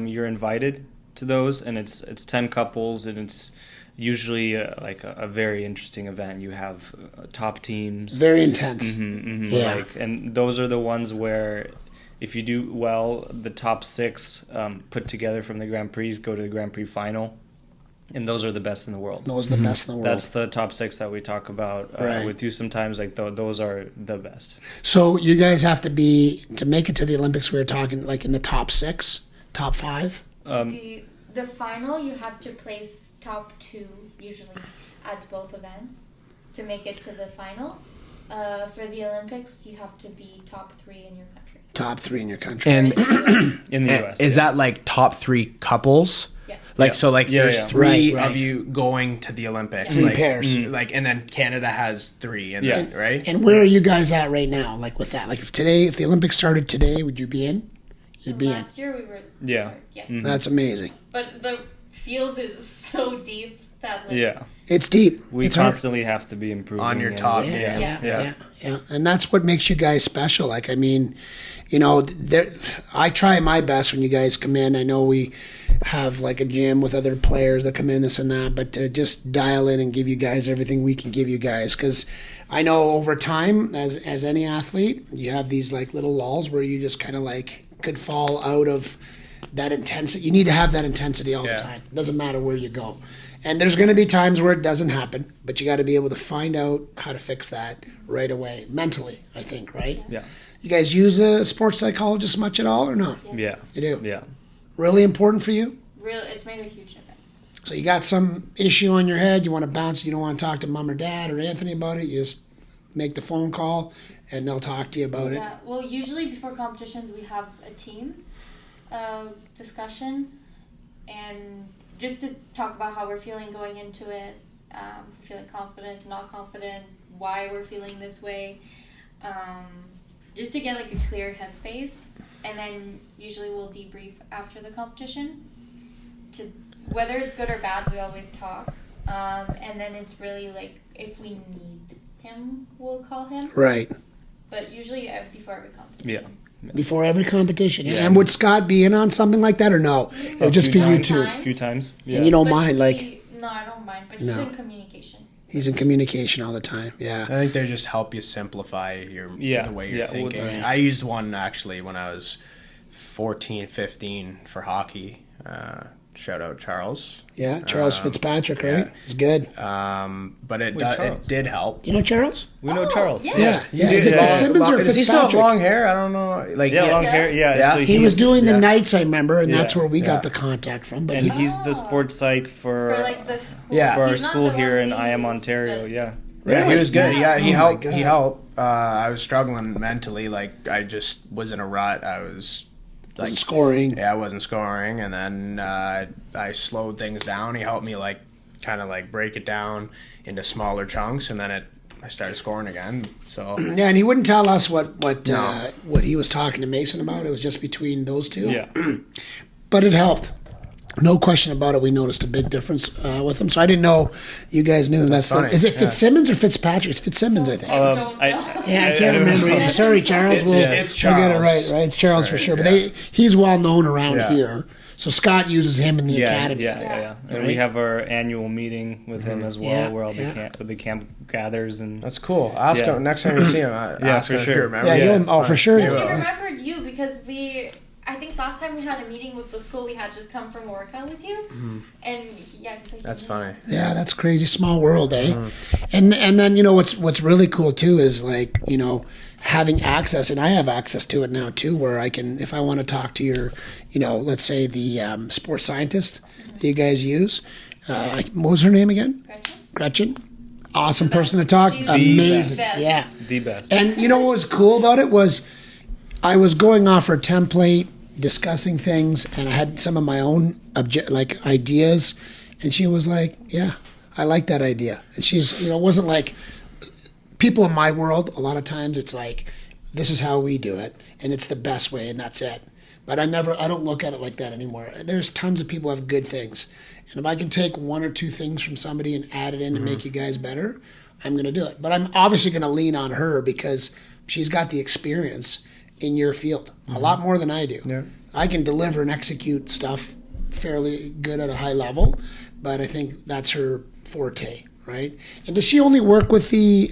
you're invited to those, and it's 10 couples, and it's usually like a very interesting event. You have top teams. Very intense. Yeah. And those are the ones where if you do well, the top 6 put together from the Grand Prix go to the Grand Prix final. And those are the best in the world. Those are the best in the world. That's the top 6 that we talk about Right. with you sometimes. Like those are the best. So you guys have to be, to make it to the Olympics, we were talking like in the top 6, top 5? The final, you have to place top 2 usually at both events to make it to the final. For the Olympics, you have to be top 3 in your country. Top 3 in your country. And In the U.S. is that like top 3 couples? Yeah. Like Yeah. so, like Yeah, there's yeah. 3 Right. of you going to the Olympics, Yeah. Three like pairs. like, and then Canada has 3, and Yeah. then, right? And where are you guys at right now? Like with that? Like if the Olympics started today, would you be in? You'd be in. Last year we were. Yeah. Yes. That's amazing. But the field is so deep that like. Yeah. It's deep. We it's hard. constantly have to be improving. On your and- top Yeah, game. yeah, yeah. And that's what makes you guys special. Like, I mean, you know, I try my best when you guys come in. I know we have like a gym with other players that come in, this and that, but to just dial in and give you guys everything we can give you guys. Because I know over time, as any athlete, you have these like little lulls where you just kind of like could fall out of that intensity. You need to have that intensity all Yeah. the time. It doesn't matter where you go. And there's going to be times where it doesn't happen, but you got to be able to find out how to fix that right away, mentally, I think, right? Yeah. You guys use a sports psychologist much at all or no? Yeah. You do? Yeah. Really important for you? Really, it's made a huge difference. So you got some issue on your head, you want to bounce, you don't want to talk to mom or dad or Anthony about it, you just make the phone call and they'll talk to you about it. Yeah. Well, usually before competitions we have a team discussion and just to talk about how we're feeling going into it, if we're feeling confident, not confident, why we're feeling this way, just to get like a clear headspace. And then usually we'll debrief after the competition. To whether it's good or bad, we always talk. And then it's really like if we need him, we'll call him. Right. But usually before every competition. Yeah. Before every competition. Yeah. And would Scott be in on something like that or no? It would just be you two. A few times. Yeah. And you don't But mind, like, no, I don't mind, but No. he's in communication. he's in communication all the time. Yeah. I think they just help you simplify the way you're Yeah, thinking. well, I used one actually when I was 14, 15 for hockey. Shout out Charles. Yeah. Charles Fitzpatrick, right? yeah. He's good. But it Charles? did help. You know Charles? We know Oh, Charles. yeah. Yeah. Yeah. Is it Yeah. Fitzsimmons or Does he still have Fitzpatrick? long hair? I don't know. Like Yeah, long Yeah. hair. Yeah. Yeah. So He was doing the Yeah. nights, I remember, and that's Yeah. where we Yeah. got the contact from. But and he, he's the sports psych For like the school. Yeah. for our He's not school the here one in we IM use, Ontario. but- Yeah. Yeah, he Really? was good. Yeah, he Oh my helped. God. He helped. I was struggling mentally. Like I just was in a rut. I was like scoring. Yeah, I wasn't scoring, and then I slowed things down. He helped me like kind of like break it down into smaller chunks, and then I started scoring again. So Yeah, and he wouldn't tell us what No. what he was talking to Mason about. It was just between those two. Yeah. But it helped. No question about it. We noticed a big difference with him. So I didn't know you guys knew him. That's funny, is it yeah. Fitzsimmons or Fitzpatrick? It's Fitzsimmons, I think. I don't know. Yeah, I can't remember either. Sorry, Charles. It's We'll get it Charles. right. It's Charles for Right, sure. But yeah. he's well known around Yeah. here. So Scott uses him in the Yeah, academy. yeah. And Right. we have our annual meeting with him as well, Yeah, where all yeah. the camp gathers and that's cool. Ask Yeah. him next time you see him. Ask for him if sure. you remember. Yeah, Yeah, he'll, for sure. he He will. remembered you because I think last time we had a meeting with the school, we had just come from a workout with you, and yeah, he's like, That's funny. Yeah, that's crazy. Small world, eh? And then what's really cool too is like having access, and I have access to it now too, where I can, if I want to talk to your, let's say the sports scientist that you guys use. What was her name again? Gretchen. Awesome person to talk. She's Amazing. the best. Yeah. the best. And you know what was cool about it was I was going off her template, discussing things, and I had some of my own ideas, and she was like, "Yeah, I like that idea." And she's, it wasn't like people in my world. A lot of times, it's like, "This is how we do it, and it's the best way, and that's it." But I don't look at it like that anymore. There's tons of people who have good things. And if I can take one or two things from somebody and add it in and make you guys better, I'm going to do it. But I'm obviously going to lean on her because she's got the experience in your field a lot more than I do. Yeah. I can deliver and execute stuff fairly good at a high level, but I think that's her forte, right? And does she only work with the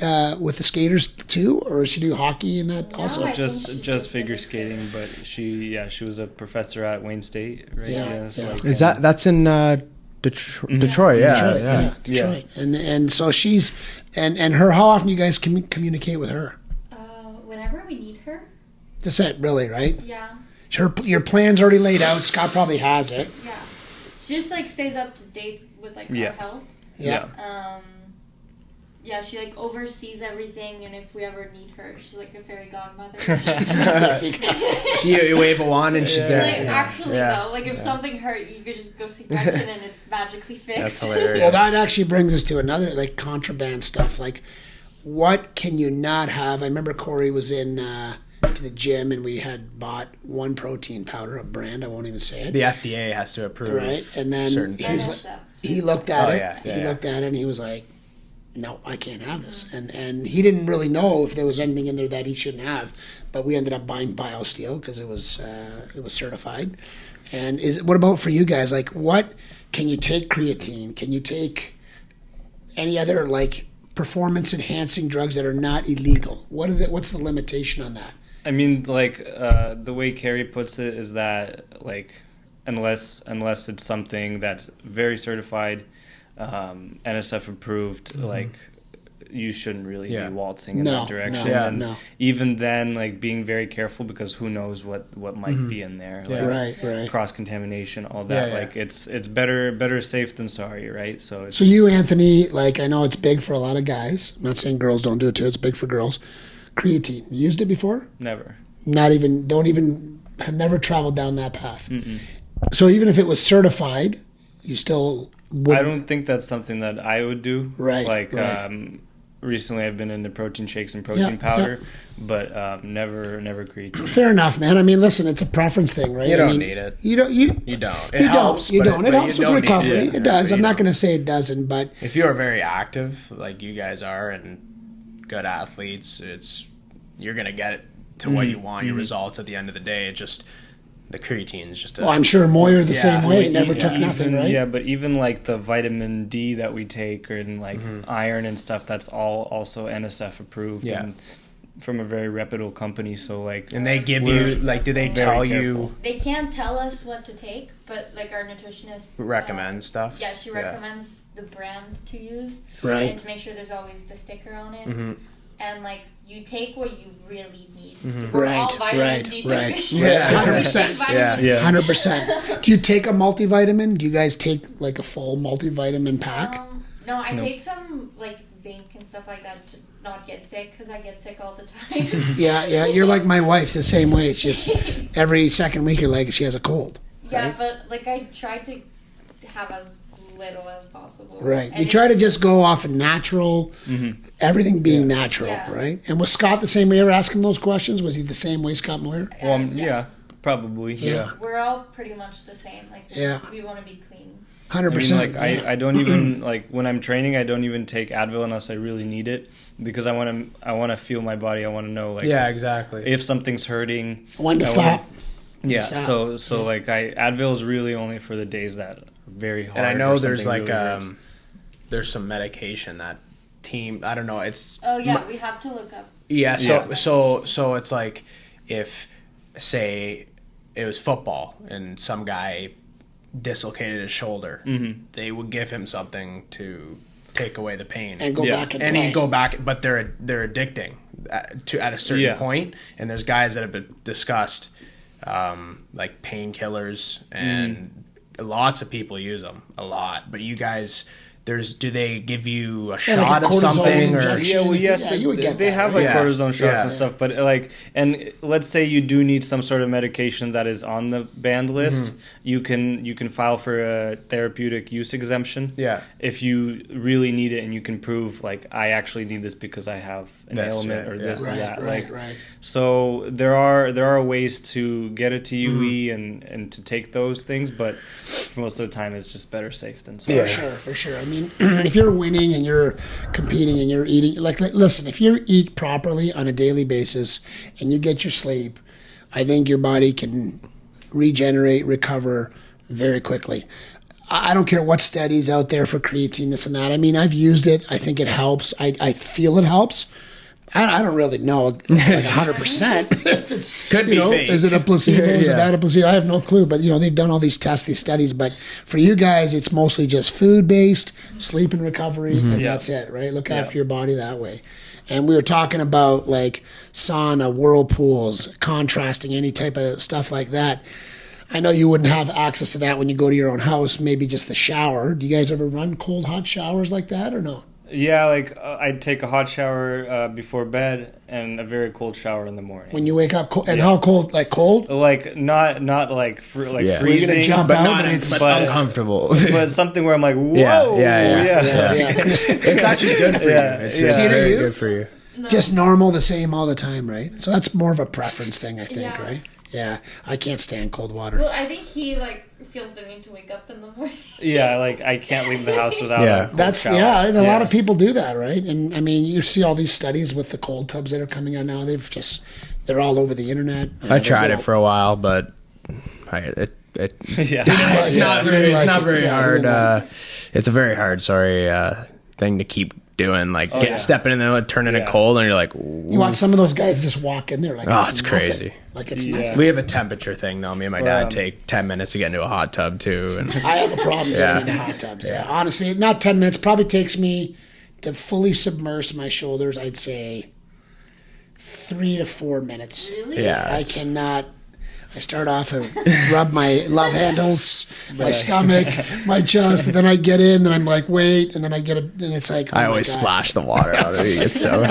skaters too, or does she do hockey and that also? I think Just figure skating, but she was a professor at Wayne State, right? Yeah. Like, Is that's in Detroit? Yeah. Detroit. And so she's and her. How often do you guys communicate with her? Whenever we need her. That's it, really, right? Yeah. Your plan's already laid out. Scott probably has it. Yeah. She just like stays up to date with like Yeah. our health. Yeah. Yeah, she like oversees everything, and if we ever need her, she's like a fairy godmother. You wave a wand and she's there. Like actually Yeah. though, like if something hurt, you could just go see Gretchen and it's magically fixed. That's hilarious. Well, that actually brings us to another like contraband stuff. Like, what can you not have? I remember Corey was in to the gym and we had bought one protein powder, a brand. I won't even say it. The FDA has to approve. Right, and then certain he looked at Oh, it. yeah, He looked at it and he was like, "No, I can't have this." And he didn't really know if there was anything in there that he shouldn't have, but we ended up buying BioSteel because it was certified. And what about for you guys? Like, what can you take? Creatine? Can you take any other like performance enhancing drugs that are not illegal? What's the limitation on that? I mean, like the way Carrie puts it is that like unless it's something that's very certified, NSF approved, like you shouldn't really be waltzing in that direction. And even then, like being very careful because who knows what might be in there, like Right. cross contamination, all that. Like it's better safe than sorry, right? So you, Anthony, like I know it's big for a lot of guys. I'm not saying girls don't do it too. It's big for girls. Creatine. Used it before? never. Have never traveled down that path. So even if it was certified, you still wouldn't. I don't think that's something that I would do. Right, Like right. recently, I've been into protein shakes and protein powder, but never creatine. Fair enough, man. I mean, listen, it's a preference thing, right? You don't I mean, need it. You don't. You don't. It You helps, don't. You but don't. it- It but helps you with don't need recovery. it. It does. But I'm you not don't. going to say it doesn't, but If you're very active, like you guys are, and good athletes, you're gonna get it to what you want. Your results at the end of the day. It just the creatine is just. I'm sure Moyer the Yeah. same way. Never Yeah, took nothing, right? Yeah, but even like the vitamin D that we take, or in like iron and stuff, that's all also NSF approved. Yeah. And from a very reputable company. So like, And they give We're you like, do they very tell careful. you They can't tell us what to take, but like our nutritionist recommend stuff? Yeah, she recommends the brand to use, Right. and to make sure there's always the sticker on it. And like you take what you really need. We're all Right, vitamin right, D right. deficient. Yeah, We 100%. take vitamin D. Yeah. 100%. Do you take a multivitamin? Do you guys take like a full multivitamin pack? No, I take some like zinc and stuff like that to not get sick because I get sick all the time. Yeah. You're like my wife, the same way. It's just every second week you're like she has a cold. Yeah, Right. but like I try to have as little as possible. Right. And You try to just go off of natural, everything being natural, Yeah. right? And was Scott the same way? Ever ask him those questions? Was he the same way, Scott Moyer? well, yeah, probably. Yeah. We're all pretty much the same. Like Yeah. we want to be clean. 100%. I mean, like I don't even like when I'm training, I don't even take Advil unless I really need it because I want to feel my body. I want to know like Yeah, exactly. if something's hurting, When to I stop. Yeah, Stop. so like Advil is really only for the days that are very hard. And I know or there's something like really hurts. there's some medication that team. I don't know. It's Oh yeah, we have to look up. yeah. Yeah. So it's like if say it was football and some guy dislocated his shoulder, they would give him something to take away the pain And go Yeah. back and and play. he'd go back, but they're addicting at a certain Yeah. point. And there's guys that have been discussed like painkillers, and lots of people use them a lot. But you guys, do they give you a Yeah, shot like a of cortisone something or injection. Yeah, well, yes, Yeah, you would get they that, have right? like Yeah. cortisone shots Yeah. and stuff, but like, and let's say you do need some sort of medication that is on the banned list, you can file for a therapeutic use exemption. Yeah. If you really need it and you can prove like I actually need this because I have an This, ailment yeah, or yeah. this and that. Right, Like, right. so there are ways to get a TUE and to take those things, but for most of the time it's just better safe than sorry. For sure. I mean, if you're winning and you're competing and you're eating, like, listen, if you eat properly on a daily basis and you get your sleep, I think your body can regenerate, recover very quickly. I don't care what studies out there for creatine, this and that. I mean, I've used it. I think it helps. I feel it helps. I don't really know like 100% if it's Could be fake. is it a placebo? Is it Yeah. not a placebo? I have no clue. But they've done all these tests, these studies. But for you guys, it's mostly just food based, sleep and recovery, and Yeah. that's it, right? Look Yeah. after your body that way. And we were talking about like sauna, whirlpools, contrasting, any type of stuff like that. I know you wouldn't have access to that when you go to your own house. Maybe just the shower. Do you guys ever run cold, hot showers like that or no? Yeah, like I'd take a hot shower before bed and a very cold shower in the morning. When you wake up, and how cold? Like cold? Like not like Yeah. freezing, Were you gonna jump but out? not But it's but- uncomfortable. but something where I'm like, whoa, Yeah. It's actually good for Yeah, you. It's yeah. just See, very you- good for you. No. just normal, the same all the time, right? So that's more of a preference thing, I think, Yeah. right? Yeah, I can't stand cold water. Well, I think he like feels the need to wake up in the morning. Yeah, like I can't leave the house without Yeah. a cold That's shower. and a lot of people do that, right? And I mean, you see all these studies with the cold tubs that are coming out now. They're all over the internet. I tried it for a while, but it yeah. it's not very, like it's not it. very Yeah, hard. you didn't It's a very hard, thing to keep doing. Like yeah. stepping in there, turning it Yeah. cold, and you're like, You watch some of those guys just walk in there like Oh, it's it's nothing. crazy. Like it's Yeah. nothing. we have a temperature thing though. Me and my dad Um, take 10 minutes to get into a hot tub too. And I have a problem Yeah. getting into hot tubs. Yeah. Honestly, not 10 minutes. Probably takes me to fully submerge my shoulders, I'd say 3 to 4 minutes. Really? yeah, I it's- cannot. I start off and rub my love handles, my stomach, my chest, and then I get in, and I'm like, wait, and then I get and it's like, oh I my always God. splash the water out of it. It's so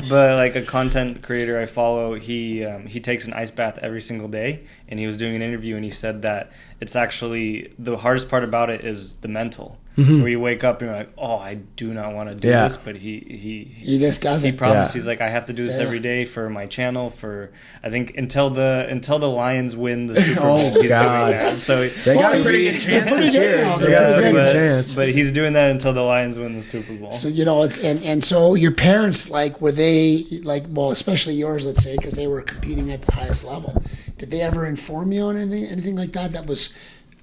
But like a content creator I follow, he takes an ice bath every single day, and he was doing an interview and he said that it's actually the hardest part about it is the mental, where you wake up and you're like, oh, I do not want to do Yeah. this, but he He just does he it. promised. Yeah. He's like, I have to do this Yeah. every day for my channel. For I think until the Lions win the Super Bowl, Oh, he's God. doing that. So they got a Well, pretty they're good chance pretty this good year. now. They're Yeah, pretty pretty good. good chance. but he's doing that until the Lions win the Super Bowl. So it's and so your parents, like, were they like, well, especially yours, let's say, because they were competing at the highest level. Did they ever inform you on anything like that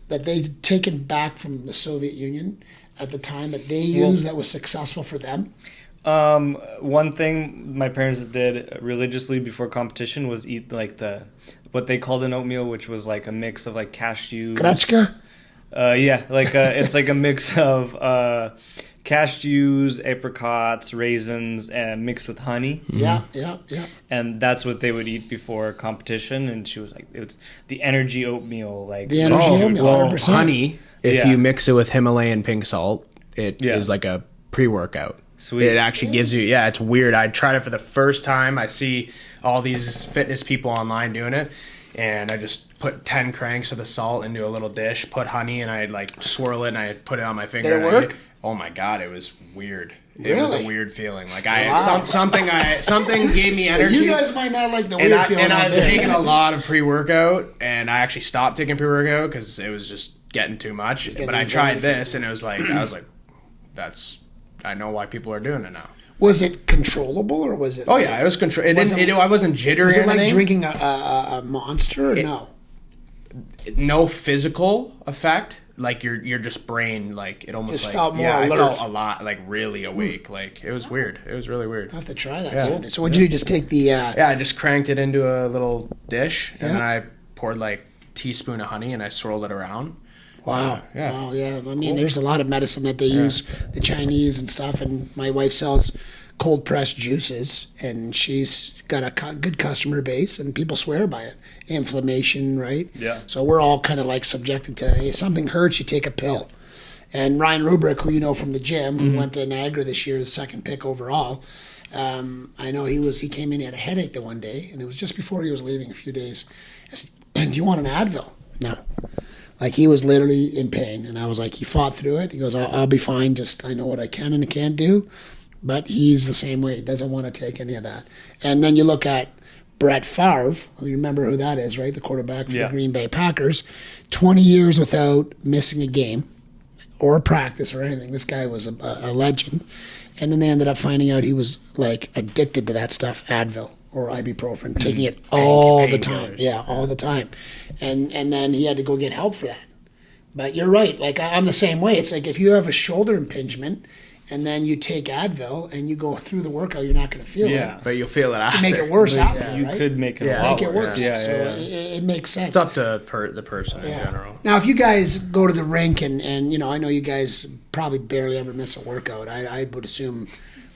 that they'd taken back from the Soviet Union at the time that they used that was successful for them? One thing my parents did religiously before competition was eat like what they called an oatmeal, which was like a mix of like cashews. Kretschka? It's like a mix of cashews, apricots, raisins, and mixed with honey. Yeah. And that's what they would eat before competition. And she was like, it's the energy oatmeal, like The energy Oh, oatmeal, well, 100%. honey, if Yeah. you mix it with Himalayan pink salt, it is Yeah. like a pre-workout. Sweet. It actually gives you, it's weird. I tried it for the first time. I see all these fitness people online doing it, and I just put 10 cranks of the salt into a little dish, put honey, and I'd like swirl it, and I'd put it on my finger. Did it and I'd work? get- oh my God, it was weird. It was a Really? weird feeling. Like Wow. something gave me energy. You guys might not like the And, weird feeling. I've out there. taken a lot of pre-workout, and I actually stopped taking pre-workout because it was just getting too much. getting But I anxiety tried for this, and it was like, I was like, I know why people are doing it now. Was it controllable or was it? Oh yeah, it was control. Wasn't- I wasn't jittery. Was or it like anything. drinking a monster or no? No physical effect. Like your just brain, like it almost Just like, felt more I alert. felt a lot like really awake. Like it was weird. It was really weird. I have to try that Yeah. someday. So what'd you do? Just take the Yeah, I just cranked it into a little dish, and Yeah. then I poured like teaspoon of honey, and I swirled it around. Wow. Yeah. Wow, yeah. I mean, there's a lot of medicine that they use, the Chinese and stuff, and my wife sells cold pressed juices, and she's got a good customer base, and people swear by it. Inflammation, right? Yeah. So we're all kind of like subjected to, hey, something hurts, you take a pill. And Ryan Rubrick, who you know from the gym, who went to Niagara this year, the second pick overall. I know he came in, he had a headache the one day, and it was just before he was leaving a few days. I said, do you want an Advil? No. Like, he was literally in pain. And I was like, he fought through it. He goes, I'll be fine. Just, I know what I can and can't do. But he's the same way. He doesn't want to take any of that. And then you look at Brett Favre, who you remember who that is, right? The quarterback for the Green Bay Packers. 20 years without missing a game or a practice or anything. This guy was a legend. And then they ended up finding out he was, like, addicted to that stuff, Advil or ibuprofen, taking it all the time. Yeah, all the time. And then he had to go get help for that. But you're right. Like, I'm the same way. It's like if you have a shoulder impingement and then you take Advil and you go through the workout, you're not going to feel it. But you'll feel it after. You make it worse after, You right? could make it a lot Make it worse. Yeah, so it makes sense. It's up to the person in general. Now, if you guys go to the rink and you know, I know you guys probably barely ever miss a workout. I would assume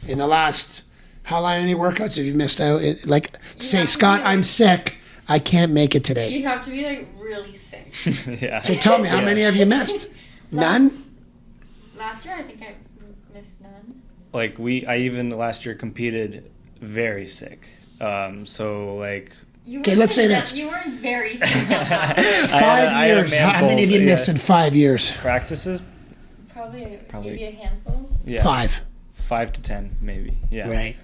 in the last, how many workouts have you missed out? Say, Scott, I'm sick. I can't make it today. You have to be like really sick. Yeah. So tell me, how many have you missed? None? Last year, I think I missed none. Like I even last year competed very sick. So like. Okay, let's say this. You weren't very sick. That 5 years. How many have you missed in 5 years? Practices? Probably maybe a handful. Yeah. 5 to 10, maybe. Yeah. Right.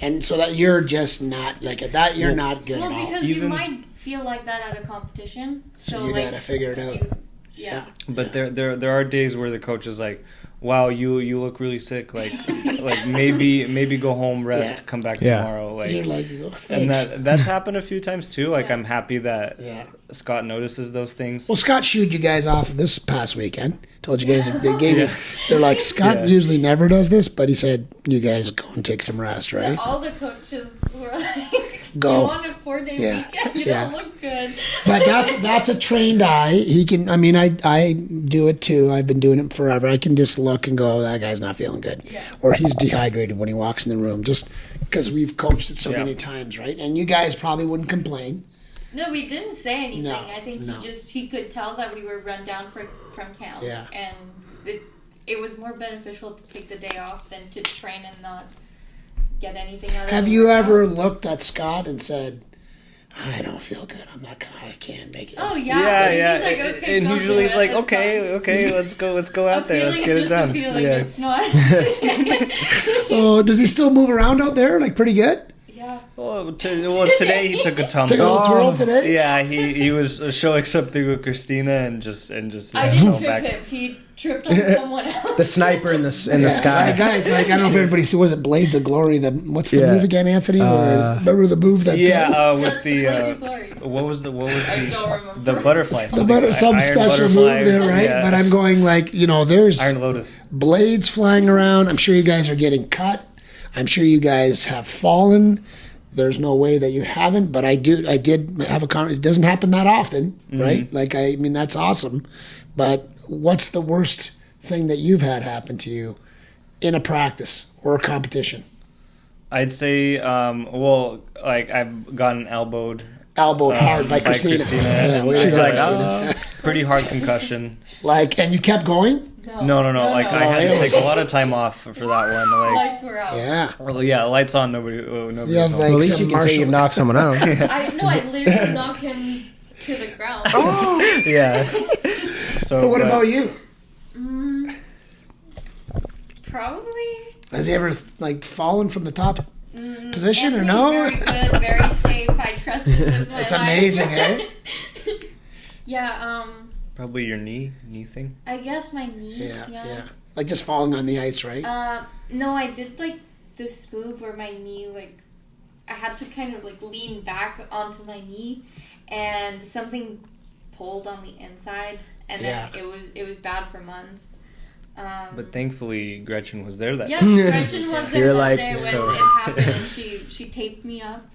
And so that you're just not, like, at that, you're not good Well, at all. because you might feel like that at a competition. So you gotta figure it out. Yeah. But there are days where the coach is like, "Wow, you look really sick. Like maybe go home, rest, come back tomorrow." Like, you're like, oh, thanks. and that's happened a few times too. Like I'm happy that Scott notices those things. Well, Scott shooed you guys off this past weekend. Told you guys they gave you. They're like, Scott usually never does this, but he said you guys go and take some rest, right? Yeah, all the coaches were like, Go. "You want a 4-day weekend? You don't look good." But that's a trained eye. He can. I mean, I do it too. I've been doing it forever. I can just look and go, that guy's not feeling good, or he's dehydrated when he walks in the room, just because we've coached it so many times, right? And you guys probably wouldn't complain. No, we didn't say anything. No, I think he could tell that we were run down from camp. Yeah. And it was more beneficial to take the day off than to train and not get anything out of it. Have you ever looked at Scott and said, I don't feel good. I can't make it. Oh yeah. Yeah. He's like, okay, and don't usually do he's it. like, That's okay, fine. let's go out there, let's get it done. It's not. Oh, does he still move around out there like pretty good? Yeah. Well, today he took a tumble. Took a little twirl today? Yeah, he was showing something with Christina and just I fell didn't trip back. him. He tripped on someone else. The sniper in the sky. Like, guys, like, I don't know if everybody see, was it Blades of Glory? What's the move again, Anthony? Remember the move that with the what was I don't remember. the butterfly? some special move there, right? Yeah. But I'm going like, there's Iron Lotus. blades flying around. I'm sure you guys are getting cut. I'm sure you guys have fallen. There's no way that you haven't, but I did have a conversation. It doesn't happen that often, right? Like, I mean, that's awesome. But what's the worst thing that you've had happen to you in a practice or a competition? I'd say, I've gotten elbowed Hard by Christina. Yeah, way to She's go, like, Christina. pretty hard concussion. Like, and you kept going? No. Like I had to take a lot of time off for that one. Like, Lights were out. Yeah. well, yeah, lights on. Nobody. You have home. like At least some you can say you've knocked someone out. I literally knocked him to the ground. Yeah. So what about you? Probably. Has he ever like fallen from the top position or no? Very good, very safe. I trusted him. It's amazing, eh? Yeah. Probably your knee thing. I guess my knee. Yeah. Like just falling on the ice, right? No, I did like this move where my knee, like, I had to kind of like lean back onto my knee, and something pulled on the inside, and then it was bad for months. But thankfully, Gretchen was there that day. Gretchen was there You're that like, day when so- it happened, and she taped me up.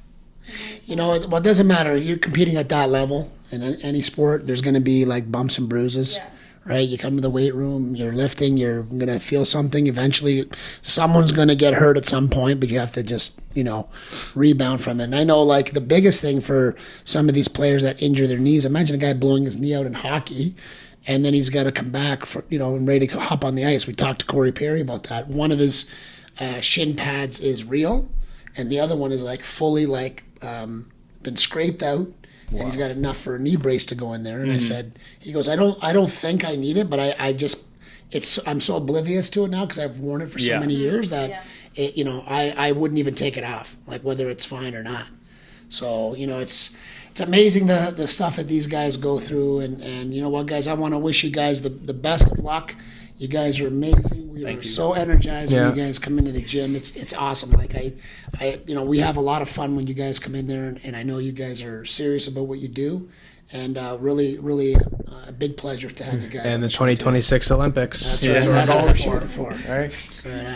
Well, it doesn't matter. You're competing at that level in any sport. There's going to be like bumps and bruises, right? You come to the weight room, you're lifting, you're going to feel something. Eventually, someone's going to get hurt at some point, but you have to just, rebound from it. And I know, like, the biggest thing for some of these players that injure their knees, imagine a guy blowing his knee out in hockey, and then he's got to come back for, and ready to hop on the ice. We talked to Corey Perry about that. One of his shin pads is real, and the other one is like fully been scraped out, and he's got enough for a knee brace to go in there. And I said, he goes, I don't think I need it, but I'm so oblivious to it now because I've worn it for so many years that I wouldn't even take it off, like whether it's fine or not. So it's amazing the stuff that these guys go through, and you know what, guys, I want to wish you guys the best of luck. You guys are amazing. We are so energized when you guys come into the gym. It's awesome. Like we have a lot of fun when you guys come in there, and I know you guys are serious about what you do, and really, really a big pleasure to have you guys. And the 2026 Olympics. That's what we're shooting for. All right.